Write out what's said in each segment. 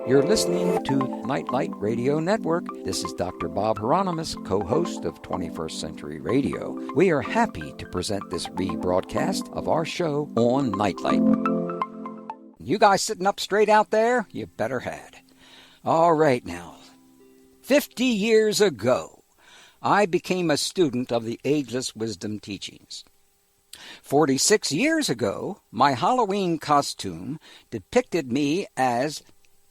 You're listening to Nightlight Radio Network. This is Dr. Bob Hieronymus, co-host of 21st Century Radio. We are happy to present this rebroadcast of our show on Nightlight. You guys sitting up straight out there? You better had. All right now. 50 years ago, I became a student of the Ageless Wisdom Teachings. 46 years ago, my Halloween costume depicted me as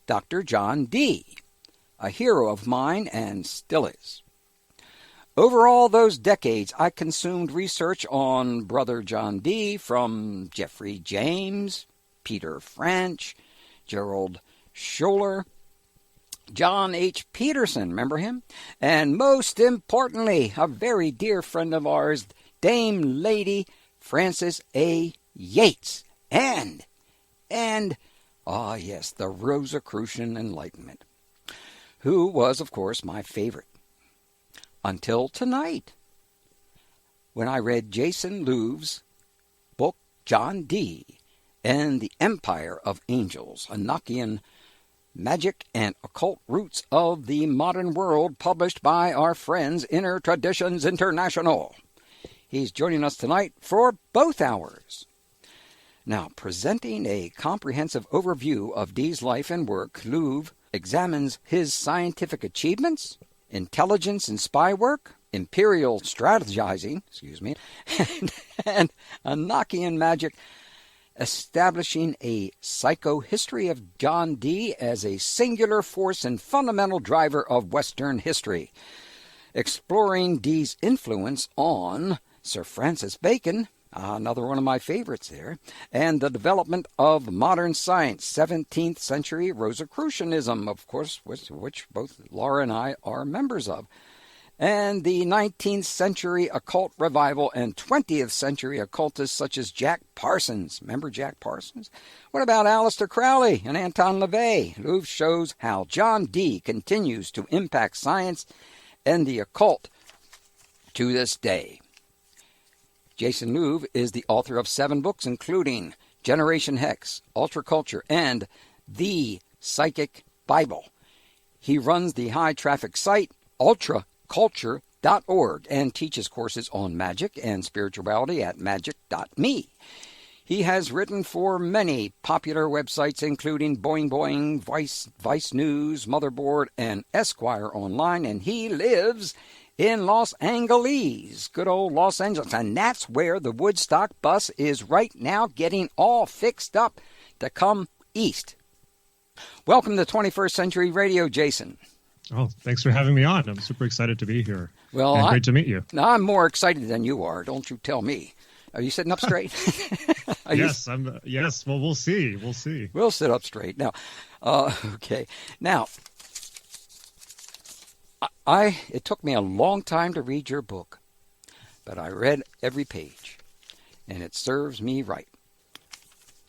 Dr. John Dee, a hero of mine and still is. Over all those decades, I consumed research on Brother John Dee from Jeffrey James, Peter French, Gerald Scholler, John H. Peterson, remember him? And most importantly, a very dear friend of ours, Dame Lady Frances A. Yates, and yes, the Rosicrucian Enlightenment, who was, of course, my favorite. Until tonight, when I read Jason Louv's book, John Dee and the Empire of Angels, Enochian Magick and Occult Roots of the Modern World, published by our friends Inner Traditions International. He's joining us tonight for both hours. Now, presenting a comprehensive overview of Dee's life and work, Louvre examines his scientific achievements, intelligence and spy work, imperial strategizing, and Enochian magic, establishing a psychohistory of John Dee as a singular force and fundamental driver of Western history, exploring Dee's influence on Sir Francis Bacon, another one of my favorites there, and the development of modern science, 17th century Rosicrucianism, of course, which both Laura and I are members of, and the 19th century occult revival and 20th century occultists such as Jack Parsons. Remember Jack Parsons? What about Aleister Crowley and Anton LaVey? Louvre shows how John Dee continues to impact science and the occult to this day. Jason Louvre is the author of 7 books, including Generation Hex, Ultra Culture, and The Psychic Bible. He runs the high-traffic site ultraculture.org and teaches courses on magic and spirituality at magick.me. He has written for many popular websites, including Boing Boing, Vice News, Motherboard, and Esquire Online, and he lives in Los Angeles, good old Los Angeles, and that's where the Woodstock bus is right now, getting all fixed up to come east. Welcome to 21st Century Radio, Jason. Oh, thanks for having me on. I'm super excited to be here. Well, and great to meet you. I'm more excited than you are. Don't you tell me. Are you sitting up straight? Yes, Yes. Well, we'll see. We'll sit up straight now. Okay. Now, it took me a long time to read your book, but I read every page, and it serves me right.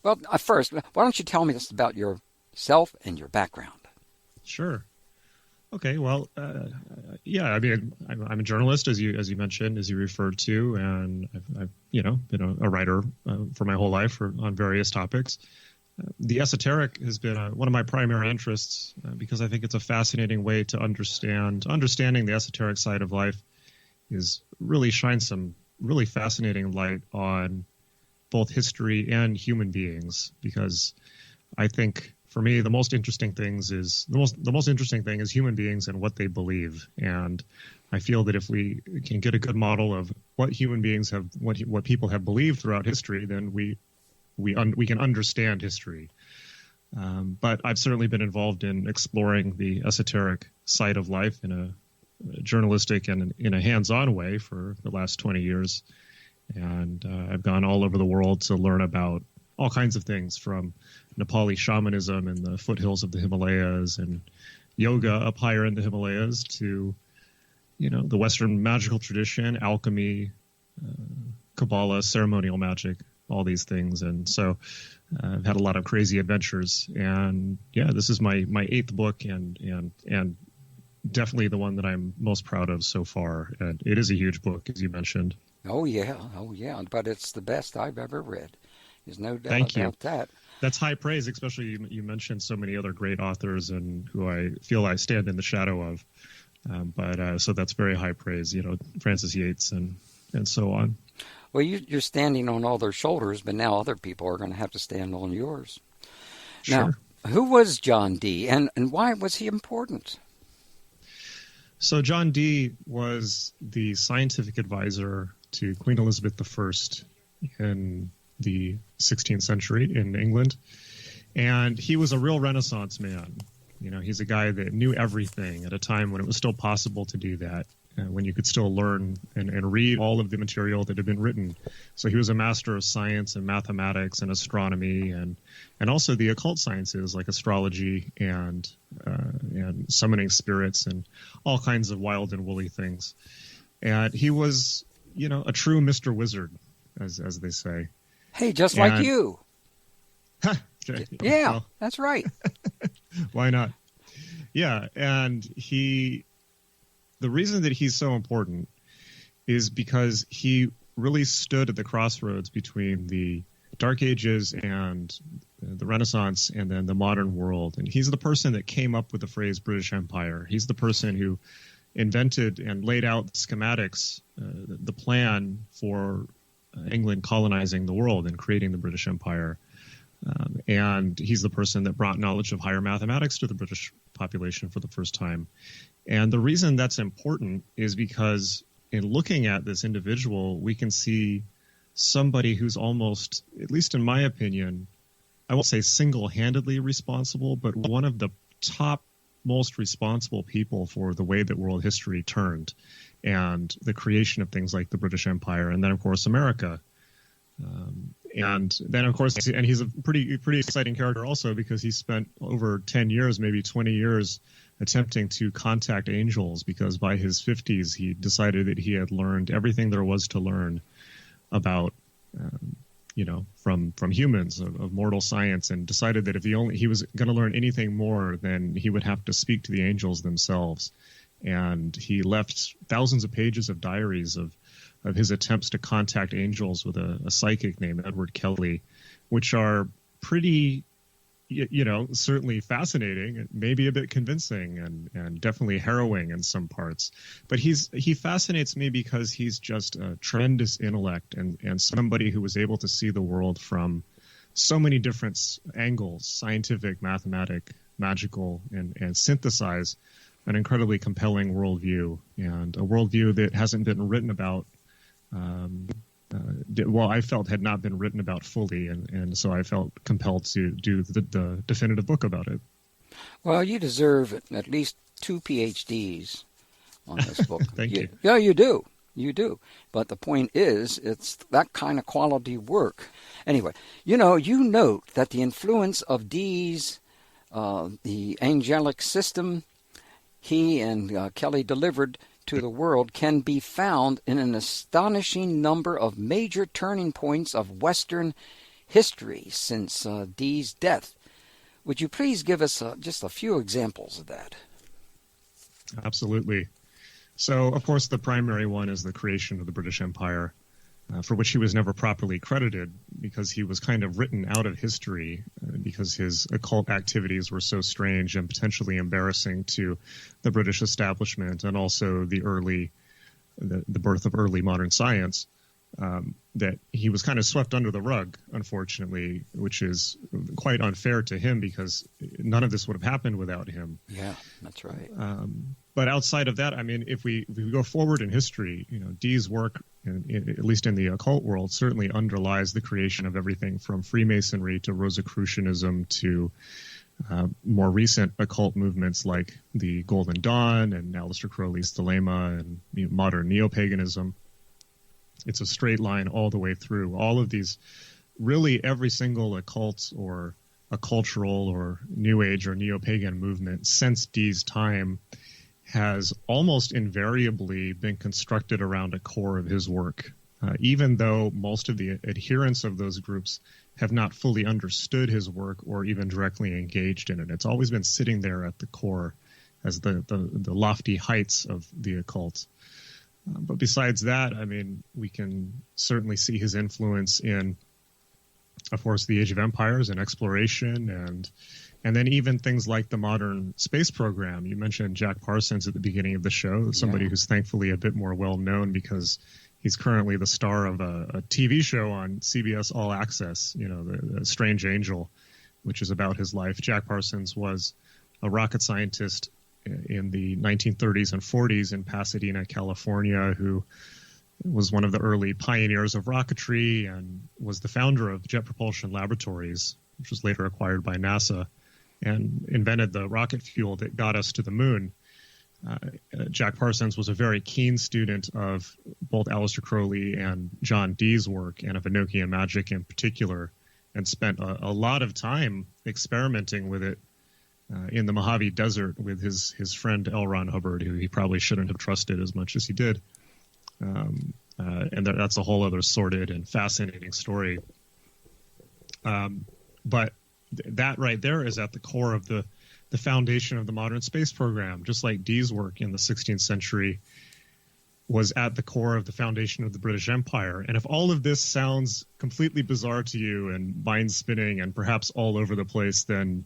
Well, first, why don't you tell me this about yourself and your background? Sure. Okay. Well, yeah. I mean, I'm a journalist, as you mentioned, as you referred to, and I've been a writer for my whole life on various topics. The esoteric has been one of my primary interests because I think it's a fascinating way to understanding the esoteric side of life is really shines some really fascinating light on both history and human beings, because I think for me the most interesting thing is human beings and what they believe. And I feel that if we can get a good model of what human beings have, what people have believed throughout history, then we can understand history. But I've certainly been involved in exploring the esoteric side of life in a journalistic and in a hands-on way for the last 20 years. And I've gone all over the world to learn about all kinds of things, from Nepali shamanism in the foothills of the Himalayas and yoga up higher in the Himalayas to, the Western magical tradition, alchemy, Kabbalah, ceremonial magic, all these things. And so I've had a lot of crazy adventures. And yeah, this is my 8th book and definitely the one that I'm most proud of so far. And it is a huge book, as you mentioned. Oh, yeah. But it's the best I've ever read. There's no doubt about that. That's high praise, especially you mentioned so many other great authors and who I feel I stand in the shadow of. So that's very high praise, Francis Yates and so on. Well, you're standing on all their shoulders, but now other people are going to have to stand on yours. Sure. Now, who was John Dee, and why was he important? So John Dee was the scientific advisor to Queen Elizabeth I in the 16th century in England. And he was a real Renaissance man. He's a guy that knew everything at a time when it was still possible to do that, when you could still learn and read all of the material that had been written. So he was a master of science and mathematics and astronomy and also the occult sciences like astrology and summoning spirits and all kinds of wild and woolly things. And he was, a true Mr. Wizard, as they say. Hey, just like you. Okay. Yeah, well, that's right. Why not? Yeah, and the reason that he's so important is because he really stood at the crossroads between the Dark Ages and the Renaissance and then the modern world. And he's the person that came up with the phrase British Empire. He's the person who invented and laid out the schematics, the plan for England colonizing the world and creating the British Empire. And he's the person that brought knowledge of higher mathematics to the British population for the first time. And the reason that's important is because in looking at this individual, we can see somebody who's almost, at least in my opinion, I won't say single-handedly responsible, but one of the top most responsible people for the way that world history turned and the creation of things like the British Empire and then, of course, America. And then, of course, and he's a pretty exciting character also because he spent over 10 years, maybe 20 years, attempting to contact angels because by his 50s, he decided that he had learned everything there was to learn about, from humans, of mortal science, and decided that if he was going to learn anything more, then he would have to speak to the angels themselves. And he left thousands of pages of diaries of his attempts to contact angels with a psychic named Edward Kelly, which are pretty, certainly fascinating, maybe a bit convincing and definitely harrowing in some parts. But he fascinates me because he's just a tremendous intellect and somebody who was able to see the world from so many different angles, scientific, mathematic, magical, and synthesize an incredibly compelling worldview, and a worldview that hasn't been written about. I felt had not been written about fully, and so I felt compelled to do the definitive book about it. Well, you deserve at least 2 PhDs on this book. Thank you. Yeah, you do. You do. But the point is, it's that kind of quality work. Anyway, you note that the influence of Dee's, the angelic system he and Kelly delivered to the world can be found in an astonishing number of major turning points of Western history since Dee's death. Would you please give us just a few examples of that? Absolutely. So, of course, the primary one is the creation of the British Empire, for which he was never properly credited because he was kind of written out of history because his occult activities were so strange and potentially embarrassing to the British establishment and also the birth of early modern science, that he was kind of swept under the rug, unfortunately, which is quite unfair to him because none of this would have happened without him. Yeah, that's right. But outside of that, I mean, if we go forward in history, Dee's work, at least in the occult world, certainly underlies the creation of everything from Freemasonry to Rosicrucianism to more recent occult movements like the Golden Dawn and Aleister Crowley's Thelema and modern neo-paganism. It's a straight line all the way through. All of these, really every single occult or a cultural or New Age or neo-pagan movement since Dee's time has almost invariably been constructed around a core of his work, even though most of the adherents of those groups have not fully understood his work or even directly engaged in it. It's always been sitting there at the core as the lofty heights of the occult. But besides that, I mean, we can certainly see his influence in of course, the Age of Empires and exploration, and then even things like the modern space program. You mentioned Jack Parsons at the beginning of the show, somebody who's thankfully a bit more well-known because he's currently the star of a TV show on CBS All Access, the Strange Angel, which is about his life. Jack Parsons was a rocket scientist in the 1930s and 40s in Pasadena, California, who was one of the early pioneers of rocketry and was the founder of Jet Propulsion Laboratories, which was later acquired by NASA, and invented the rocket fuel that got us to the moon. Jack Parsons was a very keen student of both Aleister Crowley and John Dee's work, and of Enochian Magick in particular, and spent a lot of time experimenting with it in the Mojave Desert with his friend L. Ron Hubbard, who he probably shouldn't have trusted as much as he did. And that's a whole other sordid and fascinating story. But that right there is at the core of the foundation of the modern space program, just like Dee's work in the 16th century was at the core of the foundation of the British Empire. And if all of this sounds completely bizarre to you and mind-spinning and perhaps all over the place, then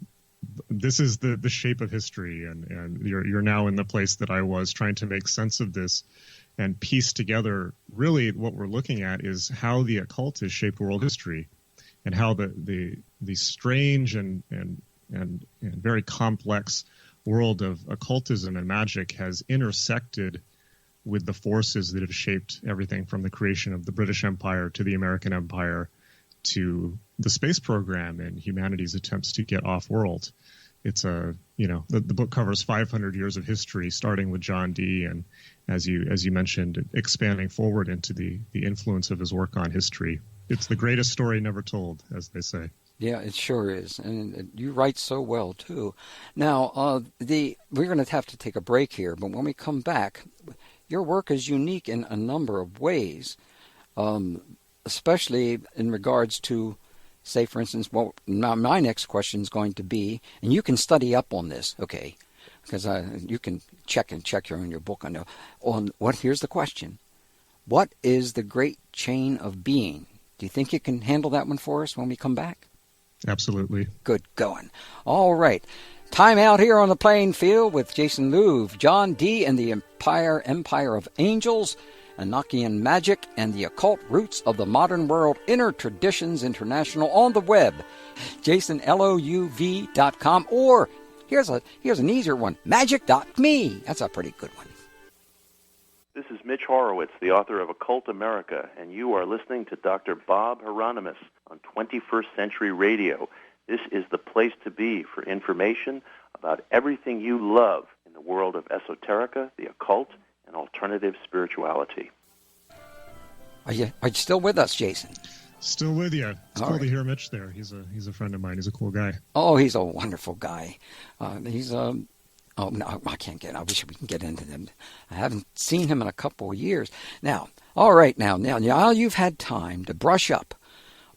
this is the shape of history. And you're now in the place that I was, trying to make sense of this and piece together. Really what we're looking at is how the occult has shaped world history, and how the strange and very complex world of occultism and magic has intersected with the forces that have shaped everything from the creation of the British Empire to the American Empire to the space program and humanity's attempts to get off-world. It's the book covers 500 years of history, starting with John Dee, and as you mentioned, expanding forward into the influence of his work on history. It's the greatest story never told, as they say. Yeah, it sure is, and you write so well too. Now, we're going to have to take a break here, but when we come back, your work is unique in a number of ways, especially in regards to, say, for instance, well, now my next question is going to be, and you can study up on this, okay, because you can check here in your book on what. Here's the question: what is the great chain of being? Do you think you can handle that one for us when we come back? Absolutely. Good going. All right. Time out here on the playing field with Jason Louv, John Dee and the Empire of Angels, Enochian Magick, and the Occult Roots of the Modern World, Inner Traditions International, on the web, jasonlouv.com, or here's an easier one, magic.me. That's a pretty good one. This is Mitch Horowitz, the author of Occult America, and you are listening to Dr. Bob Hieronymus on 21st Century Radio. This is the place to be for information about everything you love in the world of esoterica, the occult, and alternative spirituality. Are you still with us, Jason? Still with you. It's cool to hear Mitch there. He's a friend of mine. He's a cool guy. Oh, he's a wonderful guy. Oh, no, I can't I wish we can get into them. I haven't seen him in a couple of years. Now, all right, now you've had time to brush up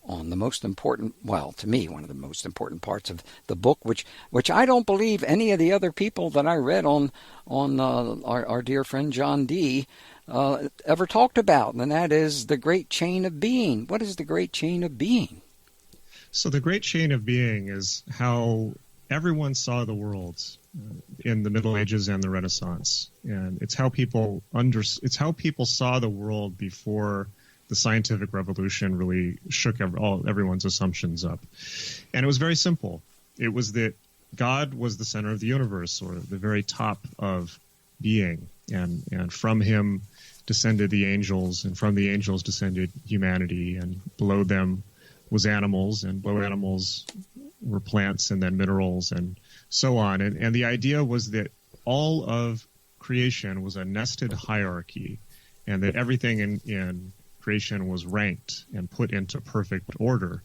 on the most important, well, to me, one of the most important parts of the book, which I don't believe any of the other people that I read on our dear friend John Dee ever talked about, and that is the great chain of being. What is the great chain of being? So the great chain of being is how everyone saw the world in the Middle Ages and the Renaissance, and it's how people saw the world before the scientific revolution really shook everyone's assumptions up. And it was very simple. It was that God was the center of the universe, or the very top of being, and from him descended the angels, and from the angels descended humanity, and below them was animals, and below animals were plants, and then minerals, and so on. And the idea was that all of creation was a nested hierarchy, and that everything in creation was ranked and put into perfect order.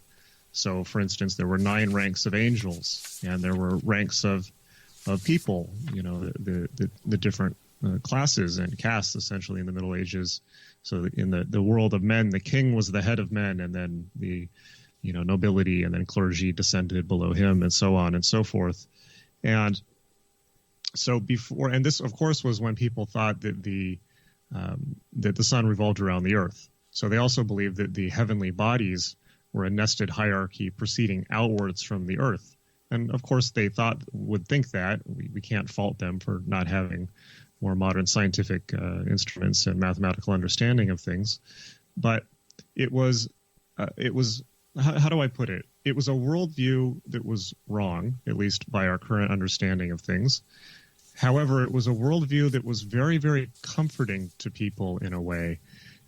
So, for instance, there were 9 ranks of angels, and there were ranks of people, the different classes and castes, essentially, in the Middle Ages. So in the world of men, the king was the head of men, and then the nobility and then clergy descended below him, and so on and so forth. And so and this, of course, was when people thought that the sun revolved around the earth. So they also believed that the heavenly bodies were a nested hierarchy proceeding outwards from the earth. And of course, they would think that. We can't fault them for not having more modern scientific instruments and mathematical understanding of things. But it was how do I put it? It was a worldview that was wrong, at least by our current understanding of things. However, it was a worldview that was very, very comforting to people in a way.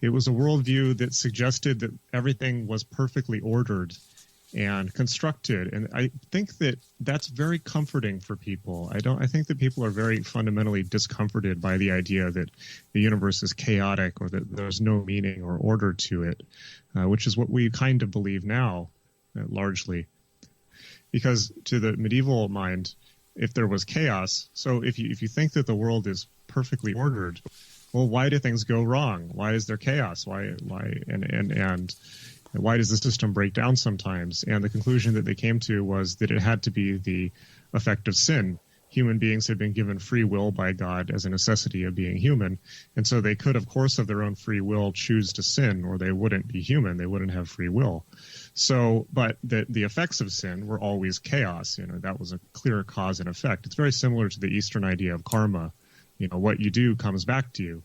It was a worldview that suggested that everything was perfectly ordered and constructed. And I think that that's very comforting for people. I think that people are very fundamentally discomforted by the idea that the universe is chaotic or that there's no meaning or order to it, which is what we kind of believe now, largely. Because to the medieval mind, if there was chaos, so if you think that the world is perfectly ordered, well, why do things go wrong? Why is there chaos? Why why does the system break down sometimes? And the conclusion that they came to was that it had to be the effect of sin. Human beings had been given free will by God as a necessity of being human. And so they could, of course, of their own free will, choose to sin, or they wouldn't be human. They wouldn't have free will. So, but the effects of sin were always chaos. That was a clear cause and effect. It's very similar to the Eastern idea of karma. What you do comes back to you.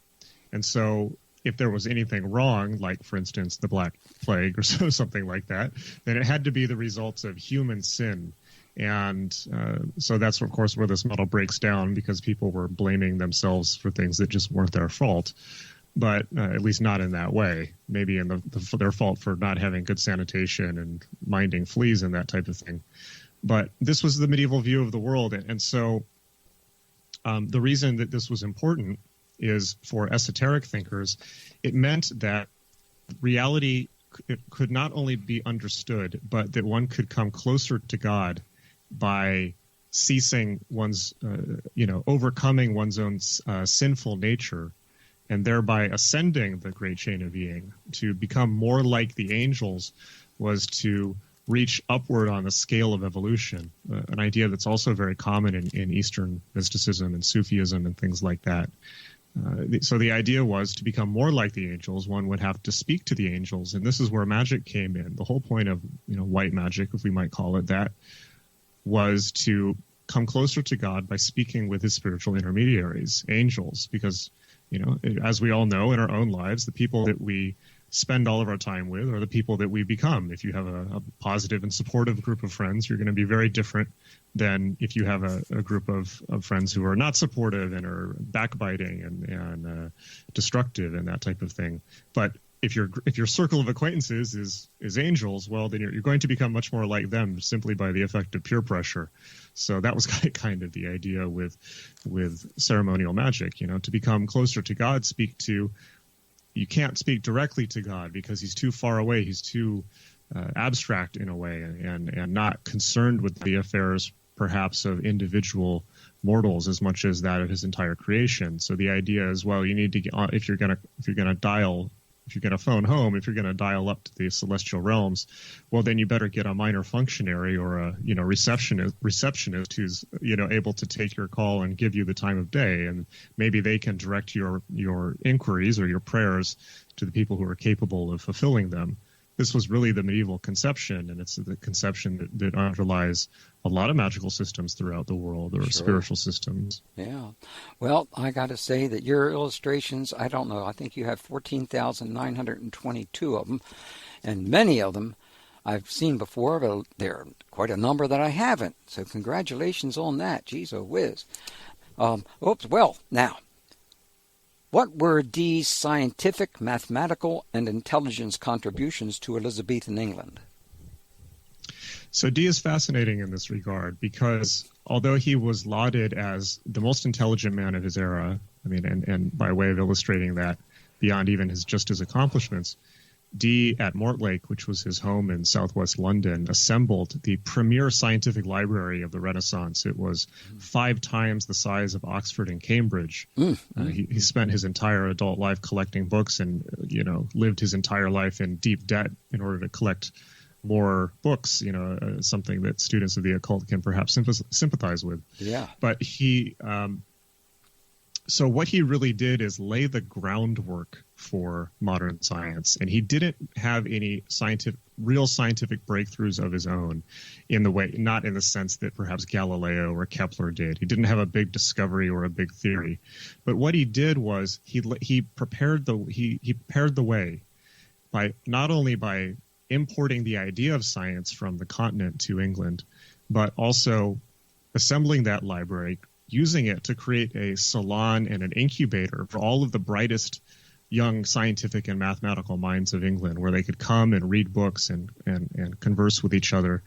And so if there was anything wrong, like, for instance, the Black Plague or something like that, then it had to be the results of human sin. And so that's, of course, where this model breaks down, because people were blaming themselves for things that just weren't their fault. But at least not in that way. Maybe in their fault for not having good sanitation and minding fleas and that type of thing. But this was the medieval view of the world. And so the reason that this was important is, for esoteric thinkers, it meant that reality could not only be understood, but that one could come closer to God by ceasing one's, overcoming one's own sinful nature, and thereby ascending the great chain of being. To become more like the angels was to reach upward on the scale of evolution, an idea that's also very common in Eastern mysticism and Sufism and things like that. So the idea was, to become more like the angels, one would have to speak to the angels, and this is where magic came in. The whole point of white magic, if we might call it that, was to come closer to God by speaking with his spiritual intermediaries, angels, because as we all know in our own lives, the people that we spend all of our time with are the people that we become. If you have a positive and supportive group of friends, you're going to be very different than if you have a group of friends who are not supportive and are backbiting and destructive and that type of thing. But if your circle of acquaintances is angels, well, then you're going to become much more like them simply by the effect of peer pressure. So that was kind of the idea with ceremonial magic, to become closer to God. You can't speak directly to God because he's too far away. He's too abstract in a way, and not concerned with the affairs perhaps of individual mortals as much as that of his entire creation. So the idea is, well, you need to get, if you're going to phone home, if you're going to dial up to the celestial realms, well, then you better get a minor functionary or a receptionist who's able to take your call and give you the time of day, and maybe they can direct your inquiries or your prayers to the people who are capable of fulfilling them. This was really the medieval conception, and it's the conception that underlies a lot of magical systems throughout the world, or spiritual systems. Yeah. Well, I got to say that your illustrations, I don't know, I think you have 14,922 of them, and many of them I've seen before, but there are quite a number that I haven't. So congratulations on that. Geez, oh whiz. Well, now, what were Dee's scientific, mathematical, and intelligence contributions to Elizabethan England? So Dee is fascinating in this regard because although he was lauded as the most intelligent man of his era, and by way of illustrating that beyond even his accomplishments, Dee at Mortlake, which was his home in southwest London, assembled the premier scientific library of the Renaissance. It was 5 times the size of Oxford and Cambridge. He spent his entire adult life collecting books and, lived his entire life in deep debt in order to collect more books, something that students of the occult can perhaps sympathize with. Yeah. But so what he really did is lay the groundwork for modern science, and he didn't have any real scientific breakthroughs of his own, in the way, not in the sense that perhaps Galileo or Kepler did. He didn't have a big discovery or a big theory, but what he did was he prepared the way by not only by importing the idea of science from the continent to England, but also assembling that library, using it to create a salon and an incubator for all of the brightest young scientific and mathematical minds of England, where they could come and read books and converse with each other,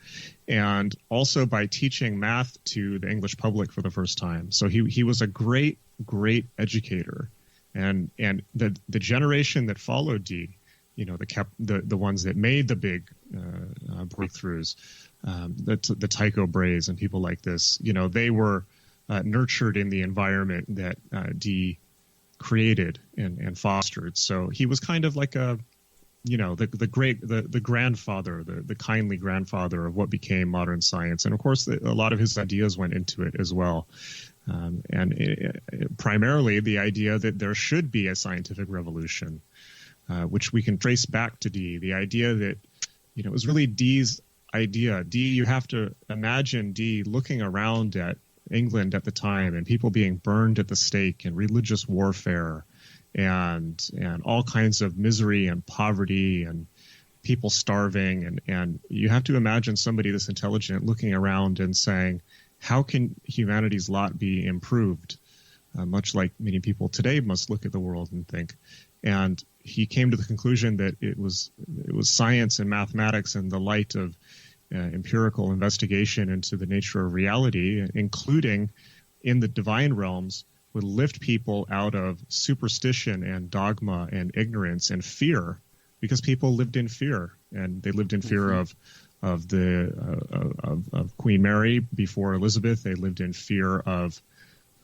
and also by teaching math to the English public for the first time. So he was a great educator, and the generation that followed Dee, the ones that made the big breakthroughs, the Tycho Brahes and people like this, they were nurtured in the environment that Dee created and fostered. So he was kind of like the grandfather, the kindly grandfather of what became modern science. And of course, a lot of his ideas went into it as well. Primarily the idea that there should be a scientific revolution, which we can trace back to Dee. The idea that, it was really Dee's idea. Dee, you have to imagine Dee looking around at England at the time and people being burned at the stake and religious warfare and all kinds of misery and poverty and people starving. And you have to imagine somebody this intelligent looking around and saying, how can humanity's lot be improved? Much like many people today must look at the world and think. And he came to the conclusion that it was science and mathematics and the light of empirical investigation into the nature of reality, including in the divine realms, would lift people out of superstition and dogma and ignorance and fear, because people lived in fear, and they lived in fear of Queen Mary before Elizabeth. They lived in fear of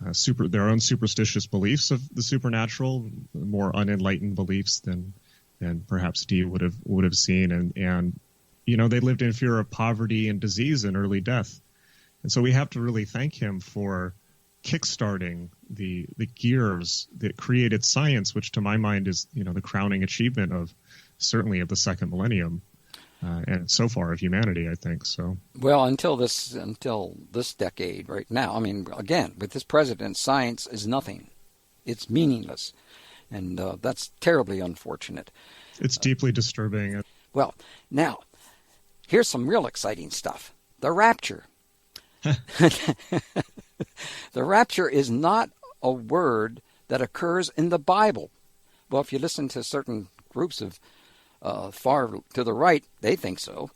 their own superstitious beliefs of the supernatural, more unenlightened beliefs than perhaps Dee would have seen, and they lived in fear of poverty and disease and early death. And so we have to really thank him for kickstarting the gears that created science, which to my mind is, the crowning achievement of certainly of the second millennium, and so far of humanity, I think. So well, until this decade right now, I mean, again, with this president, science is nothing. It's meaningless. And that's terribly unfortunate. It's deeply disturbing. Well, now, here's some real exciting stuff. The Rapture. The Rapture is not a word that occurs in the Bible. Well, if you listen to certain groups of far to the right, they think so.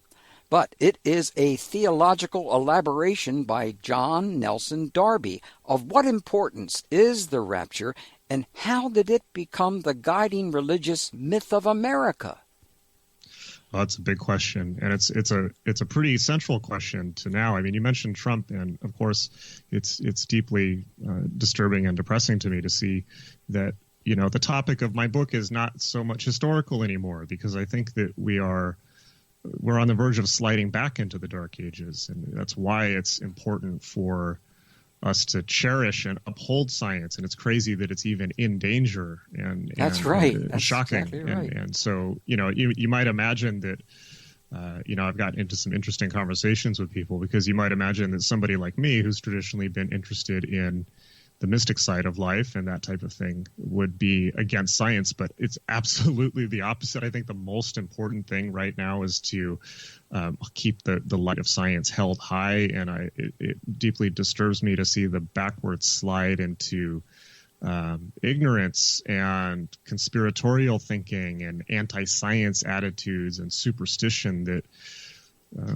But it is a theological elaboration by John Nelson Darby. Of what importance is the Rapture, and how did it become the guiding religious myth of America? Well, that's a big question, and it's a pretty central question to now. I mean, you mentioned Trump, and of course, it's deeply disturbing and depressing to me to see that the topic of my book is not so much historical anymore, because I think that we're on the verge of sliding back into the Dark Ages, and that's why it's important for us to cherish and uphold science. And it's crazy that it's even in danger. And that's right. That's shocking. Exactly right. And so, you might imagine that, I've gotten into some interesting conversations with people, because you might imagine that somebody like me, who's traditionally been interested in the mystic side of life and that type of thing, would be against science, but it's absolutely the opposite. I think the most important thing right now is to keep the light of science held high, and it deeply disturbs me to see the backward slide into ignorance and conspiratorial thinking and anti-science attitudes and superstition that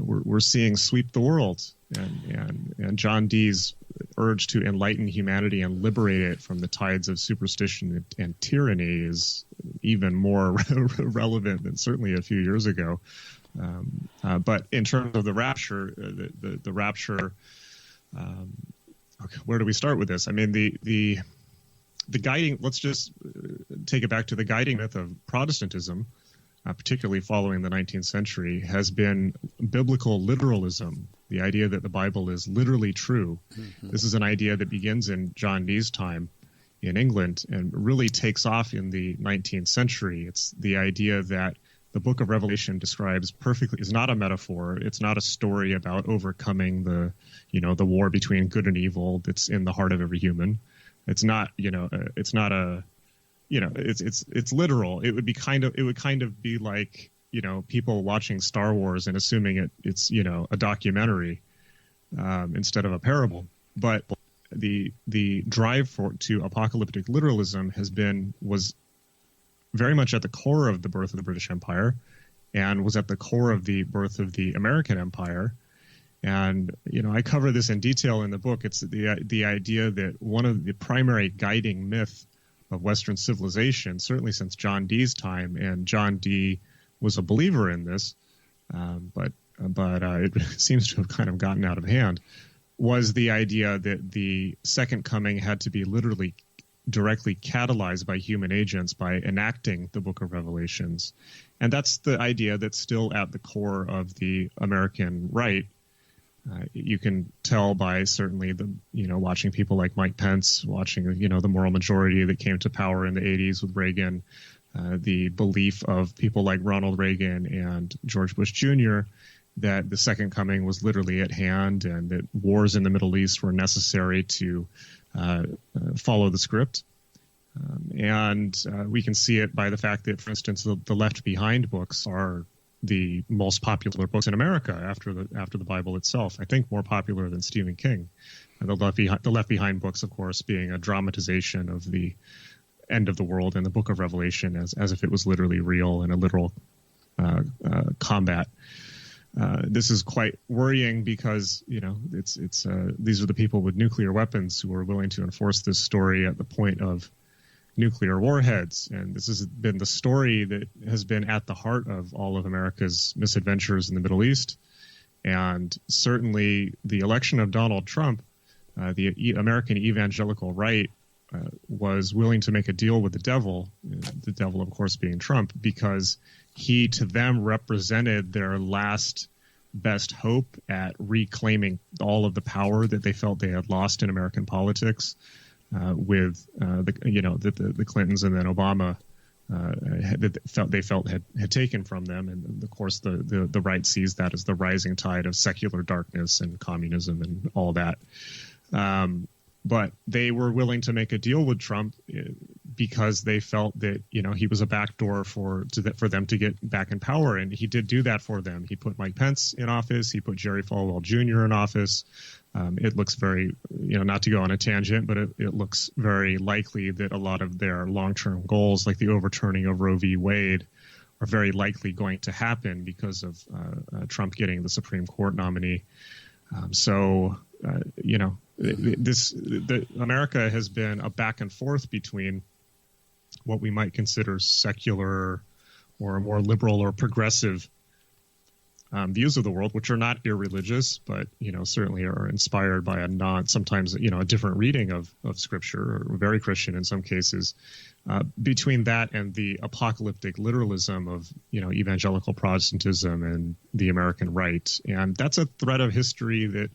we're seeing sweep the world. And John Dee's urge to enlighten humanity and liberate it from the tides of superstition and tyranny is even more relevant than certainly a few years ago. But in terms of the Rapture, the Rapture, okay, where do we start with this? I mean, the guiding, let's just take it back to the guiding myth of Protestantism, particularly following the 19th century, has been biblical literalism, the idea that the Bible is literally true. Mm-hmm. This is an idea that begins in John Dee's time in England and really takes off in the 19th century. It's the idea that the book of Revelation describes perfectly, is not a metaphor. It's not a story about overcoming the war between good and evil that's in the heart of every human. It's not, it's not a, it's literal. It would kind of be like, people watching Star Wars and assuming it's a documentary instead of a parable. But the drive to apocalyptic literalism was very much at the core of the birth of the British Empire, and was at the core of the birth of the American Empire. And I cover this in detail in the book. It's the idea that one of the primary guiding myth of Western civilization, certainly since John Dee's time, and John Dee was a believer in this, but it seems to have kind of gotten out of hand, was the idea that the second coming had to be literally directly catalyzed by human agents by enacting the book of Revelations. And that's the idea that's still at the core of the American right. You can tell by certainly watching people like Mike Pence, watching, the moral majority that came to power in the 80s with Reagan, the belief of people like Ronald Reagan and George Bush Jr., that the second coming was literally at hand, and that wars in the Middle East were necessary to follow the script. And we can see it by the fact that, for instance, the Left Behind books are the most popular books in America after the Bible itself. I think more popular than Stephen King. And the Left Behind books, of course, being a dramatization of the end of the world and the Book of Revelation as if it was literally real and a literal combat. This is quite worrying because it's these are the people with nuclear weapons who are willing to enforce this story at the point of nuclear warheads, and this has been the story that has been at the heart of all of America's misadventures in the Middle East. And certainly the election of Donald Trump, the American evangelical right, was willing to make a deal with the devil, of course, being Trump, because he, to them, represented their last best hope at reclaiming all of the power that they felt they had lost in American politics with the Clintons and then Obama they felt had taken from them. And of course, the right sees that as the rising tide of secular darkness and communism and all that. But they were willing to make a deal with Trump because they felt that he was a backdoor for them to get back in power, and he did do that for them. He put Mike Pence in office. He put Jerry Falwell Jr. in office. It looks very, not to go on a tangent, but it looks very likely that a lot of their long-term goals, like the overturning of Roe v. Wade, are very likely going to happen because of Trump getting the Supreme Court nominee. America has been a back and forth between what we might consider secular or more liberal or progressive views of the world, which are not irreligious, but certainly are inspired by sometimes a different reading of Scripture, or very Christian in some cases. Between that and the apocalyptic literalism of evangelical Protestantism and the American right, and that's a thread of history that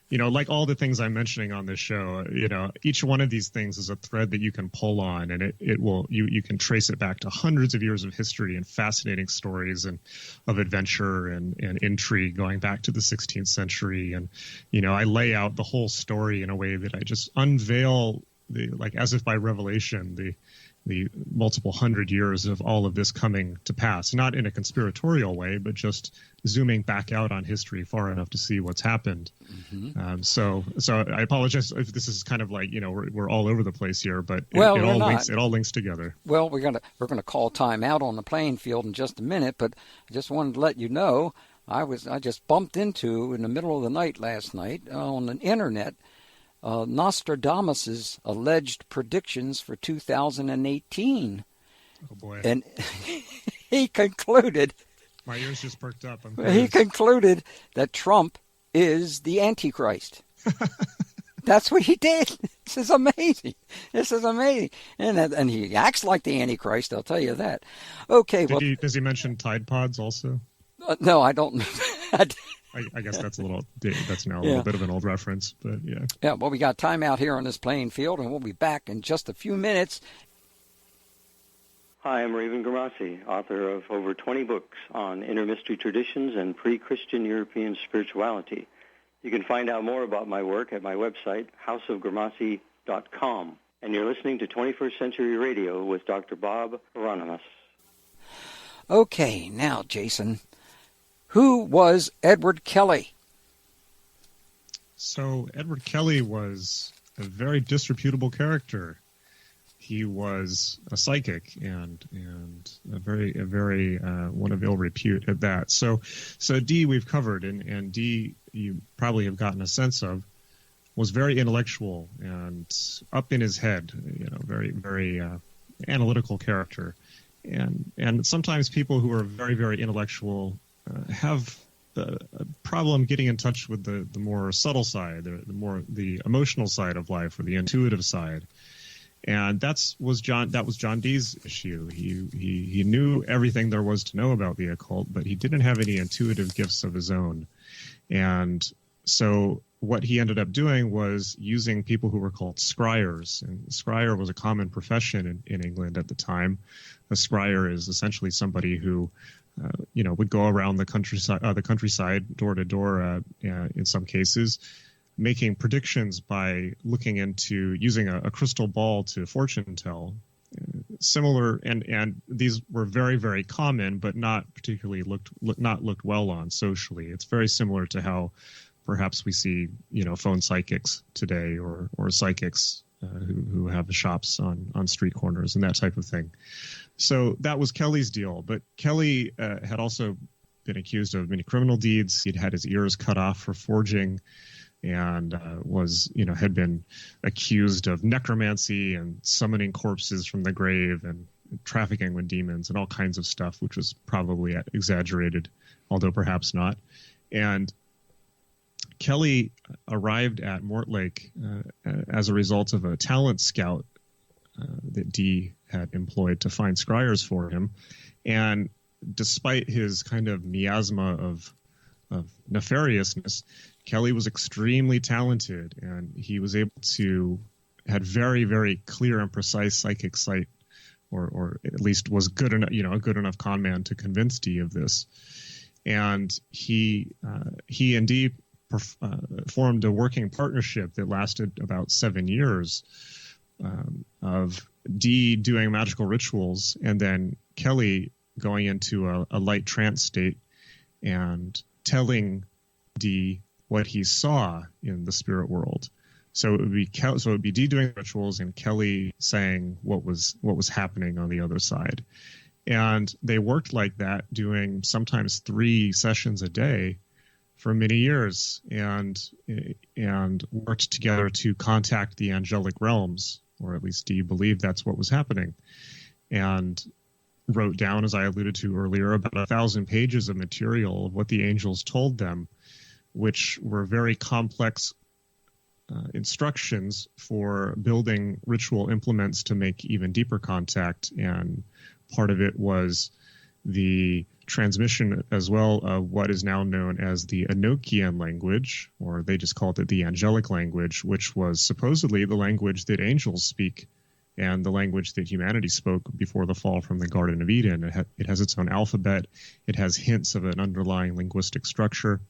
like all the things I'm mentioning on this show, each one of these things is a thread that you can pull on, and you can trace it back to hundreds of years of history and fascinating stories and of adventure and intrigue going back to the 16th century. And, I lay out the whole story in a way that I just unveil as if by revelation, the multiple hundred years of all of this coming to pass, not in a conspiratorial way, but just zooming back out on history far enough to see what's happened. Mm-hmm. So I apologize if this is kind of like, we're all over the place here, but it all links together. Well, we're gonna call time out on the playing field in just a minute, but I just wanted to let you know I just bumped into in the middle of the night last night on the internet Nostradamus's alleged predictions for 2018. Oh boy! And he concluded. My ears just perked up. He concluded that Trump is the Antichrist. That's what he did. This is amazing. And he acts like the Antichrist, I'll tell you that. Okay. Does he mention Tide Pods also? No, I don't. I guess that's now a little bit of an old reference, but yeah. Yeah, well, we got time out here on this playing field, and we'll be back in just a few minutes. Hi, I'm Raven Gramassi, author of over 20 books on inner mystery traditions and pre-Christian European spirituality. You can find out more about my work at my website, houseofgramassi.com. And you're listening to 21st Century Radio with Dr. Bob Hieronymus. Okay, now, Jason, who was Edward Kelly? So Edward Kelly was a very disreputable character. He was a psychic and a very one of ill repute at that. So Dee we've covered, and Dee you probably have gotten a sense of, was very intellectual and up in his head, very analytical character, and sometimes people who are very intellectual have a problem getting in touch with the more subtle side, the emotional side of life, or the intuitive side. And that was John Dee's issue. He knew everything there was to know about the occult, but he didn't have any intuitive gifts of his own. And so what he ended up doing was using people who were called scryers. And scryer was a common profession in England at the time. A scryer is essentially somebody who would go around the countryside door to door in some cases, making predictions by looking into using a crystal ball to fortune tell. Similar, and these were very common, but not particularly looked well on socially. It's very similar to how perhaps we see phone psychics today, or psychics who have shops on street corners and that type of thing. So that was Kelly's deal. But Kelly had also been accused of many criminal deeds. He'd had his ears cut off for forging, and had been accused of necromancy and summoning corpses from the grave and trafficking with demons and all kinds of stuff, which was probably exaggerated, although perhaps not. And Kelly arrived at Mortlake as a result of a talent scout that Dee had employed to find scryers for him. And despite his kind of miasma of nefariousness, Kelly was extremely talented, and he was able to had very clear and precise psychic sight, or at least was good enough, a good enough con man to convince Dee of this. And he and Dee formed a working partnership that lasted about 7 years, of Dee doing magical rituals, and then Kelly going into a light trance state and telling Dee what he saw in the spirit world. So it would be Dee doing rituals and Kelly saying what was happening on the other side. And they worked like that, doing sometimes 3 sessions a day for many years, and worked together to contact the angelic realms, or at least Dee believed that's what was happening, and wrote down, as I alluded to earlier, about 1,000 pages of material of what the angels told them, which were very complex instructions for building ritual implements to make even deeper contact. And part of it was the transmission as well of what is now known as the Enochian language, or they just called it the Angelic Language, which was supposedly the language that angels speak and the language that humanity spoke before the fall from the Garden of Eden. It has its own alphabet. It has hints of an underlying linguistic structure.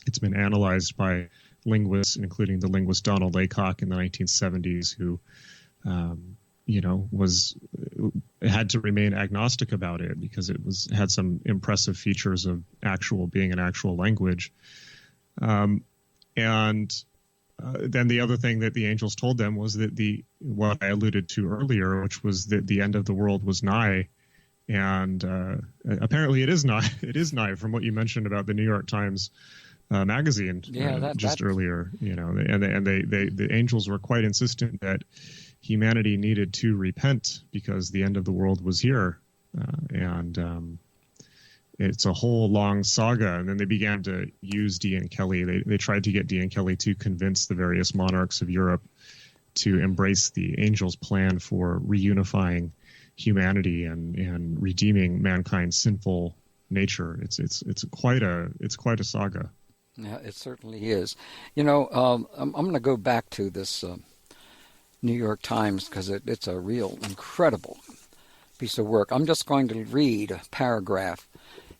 It's been analyzed by linguists, including the linguist Donald Laycock in the 1970s, who had to remain agnostic about it because it had some impressive features of being an actual language. Then the other thing that the angels told them was that what I alluded to earlier, which was that the end of the world was nigh. And apparently it is nigh. It is nigh, from what you mentioned about the New York Times magazine earlier. And the angels were quite insistent that humanity needed to repent because the end of the world was here. It's a whole long saga. And then they began to use Dee and Kelly. They tried to get Dee and Kelly to convince the various monarchs of Europe to embrace the angels' plan for reunifying humanity and redeeming mankind's sinful nature. It's quite a saga. Yeah, it certainly is. I'm going to go back to this New York Times because it's a real incredible piece of work. I'm just going to read a paragraph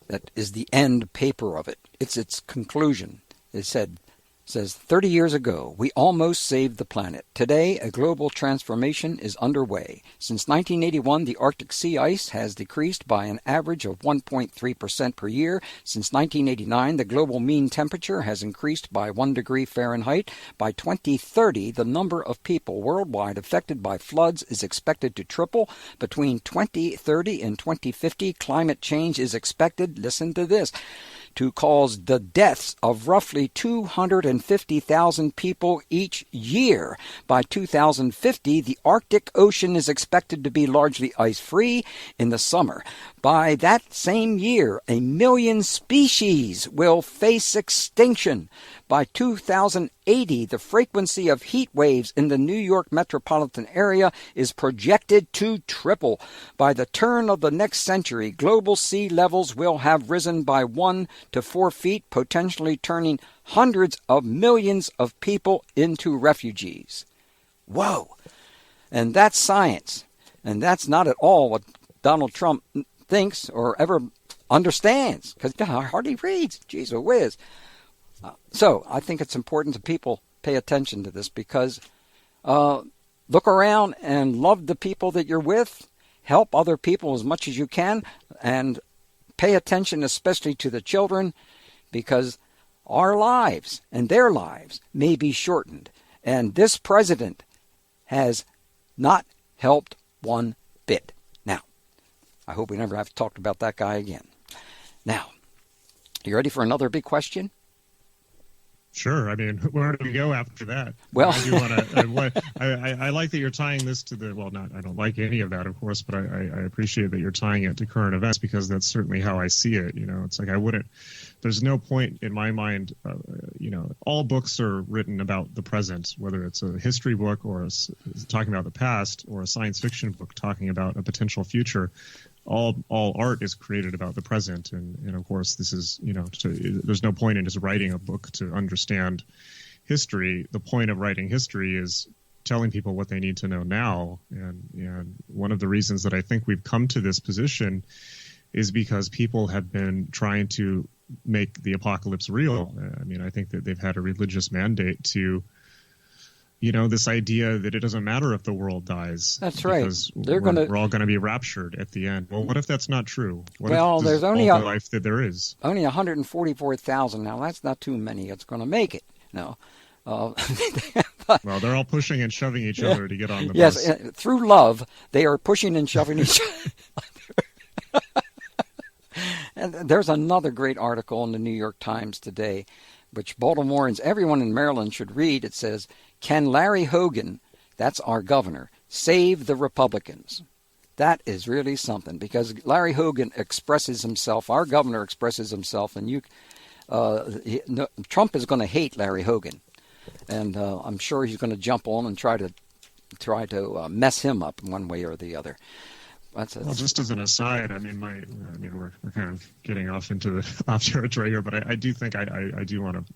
that is the end paper of it. It's its conclusion. It says, 30 years ago, we almost saved the planet. Today, a global transformation is underway. Since 1981, the Arctic sea ice has decreased by an average of 1.3% per year. Since 1989, the global mean temperature has increased by 1 degree Fahrenheit. By 2030, the number of people worldwide affected by floods is expected to triple. Between 2030 and 2050, climate change is expected, listen to this, to cause the deaths of roughly 250,000 people each year. By 2050, the Arctic Ocean is expected to be largely ice-free in the summer. By that same year, 1 million species will face extinction. By 2080, the frequency of heat waves in the New York metropolitan area is projected to triple. By the turn of the next century, global sea levels will have risen by 1 to 4 feet, potentially turning hundreds of millions of people into refugees. Whoa! And that's science. And that's not at all what Donald Trump thinks or ever understands, because he hardly reads. Jeez whiz. So I think it's important that people pay attention to this, because look around and love the people that you're with. Help other people as much as you can, and pay attention especially to the children, because our lives and their lives may be shortened. And this president has not helped one bit. Now, I hope we never have to talk about that guy again. Now, you ready for another big question? Sure. I mean, where do we go after that? Well, I do want to. I like that you're tying this to the. Well, not. I don't like any of that, of course, but I appreciate that you're tying it to current events, because that's certainly how I see it. You know, it's like I wouldn't. There's no point in my mind. You know, all books are written about the present, whether it's a history book or talking about the past, or a science fiction book talking about a potential future. All art is created about the present, and of course this is, you know, there's no point in just writing a book to understand history. The point of writing history is telling people what they need to know now, and one of the reasons that I think we've come to this position is because people have been trying to make the apocalypse real. I mean, I think that they've had a religious mandate to, you know, this idea that it doesn't matter if the world dies. That's right. Because we're all going to be raptured at the end. Well, what if that's not true? Well, there's only all the life that there is. Only 144,000 now. That's not too many. It's going to make it. No. Well, they're all pushing and shoving each other to get on the bus. Yes, through love, they are pushing and shoving each other. And there's another great article in the New York Times today, which Baltimoreans, everyone in Maryland should read. It says, "Can Larry Hogan, that's our governor, save the Republicans?" That is really something, because Larry Hogan expresses himself, our governor expresses himself, and Trump is going to hate Larry Hogan. And I'm sure he's going to jump on and try to mess him up in one way or the other. Well, just as an aside, I mean, we're kind of getting off territory here, but I do think I do want to.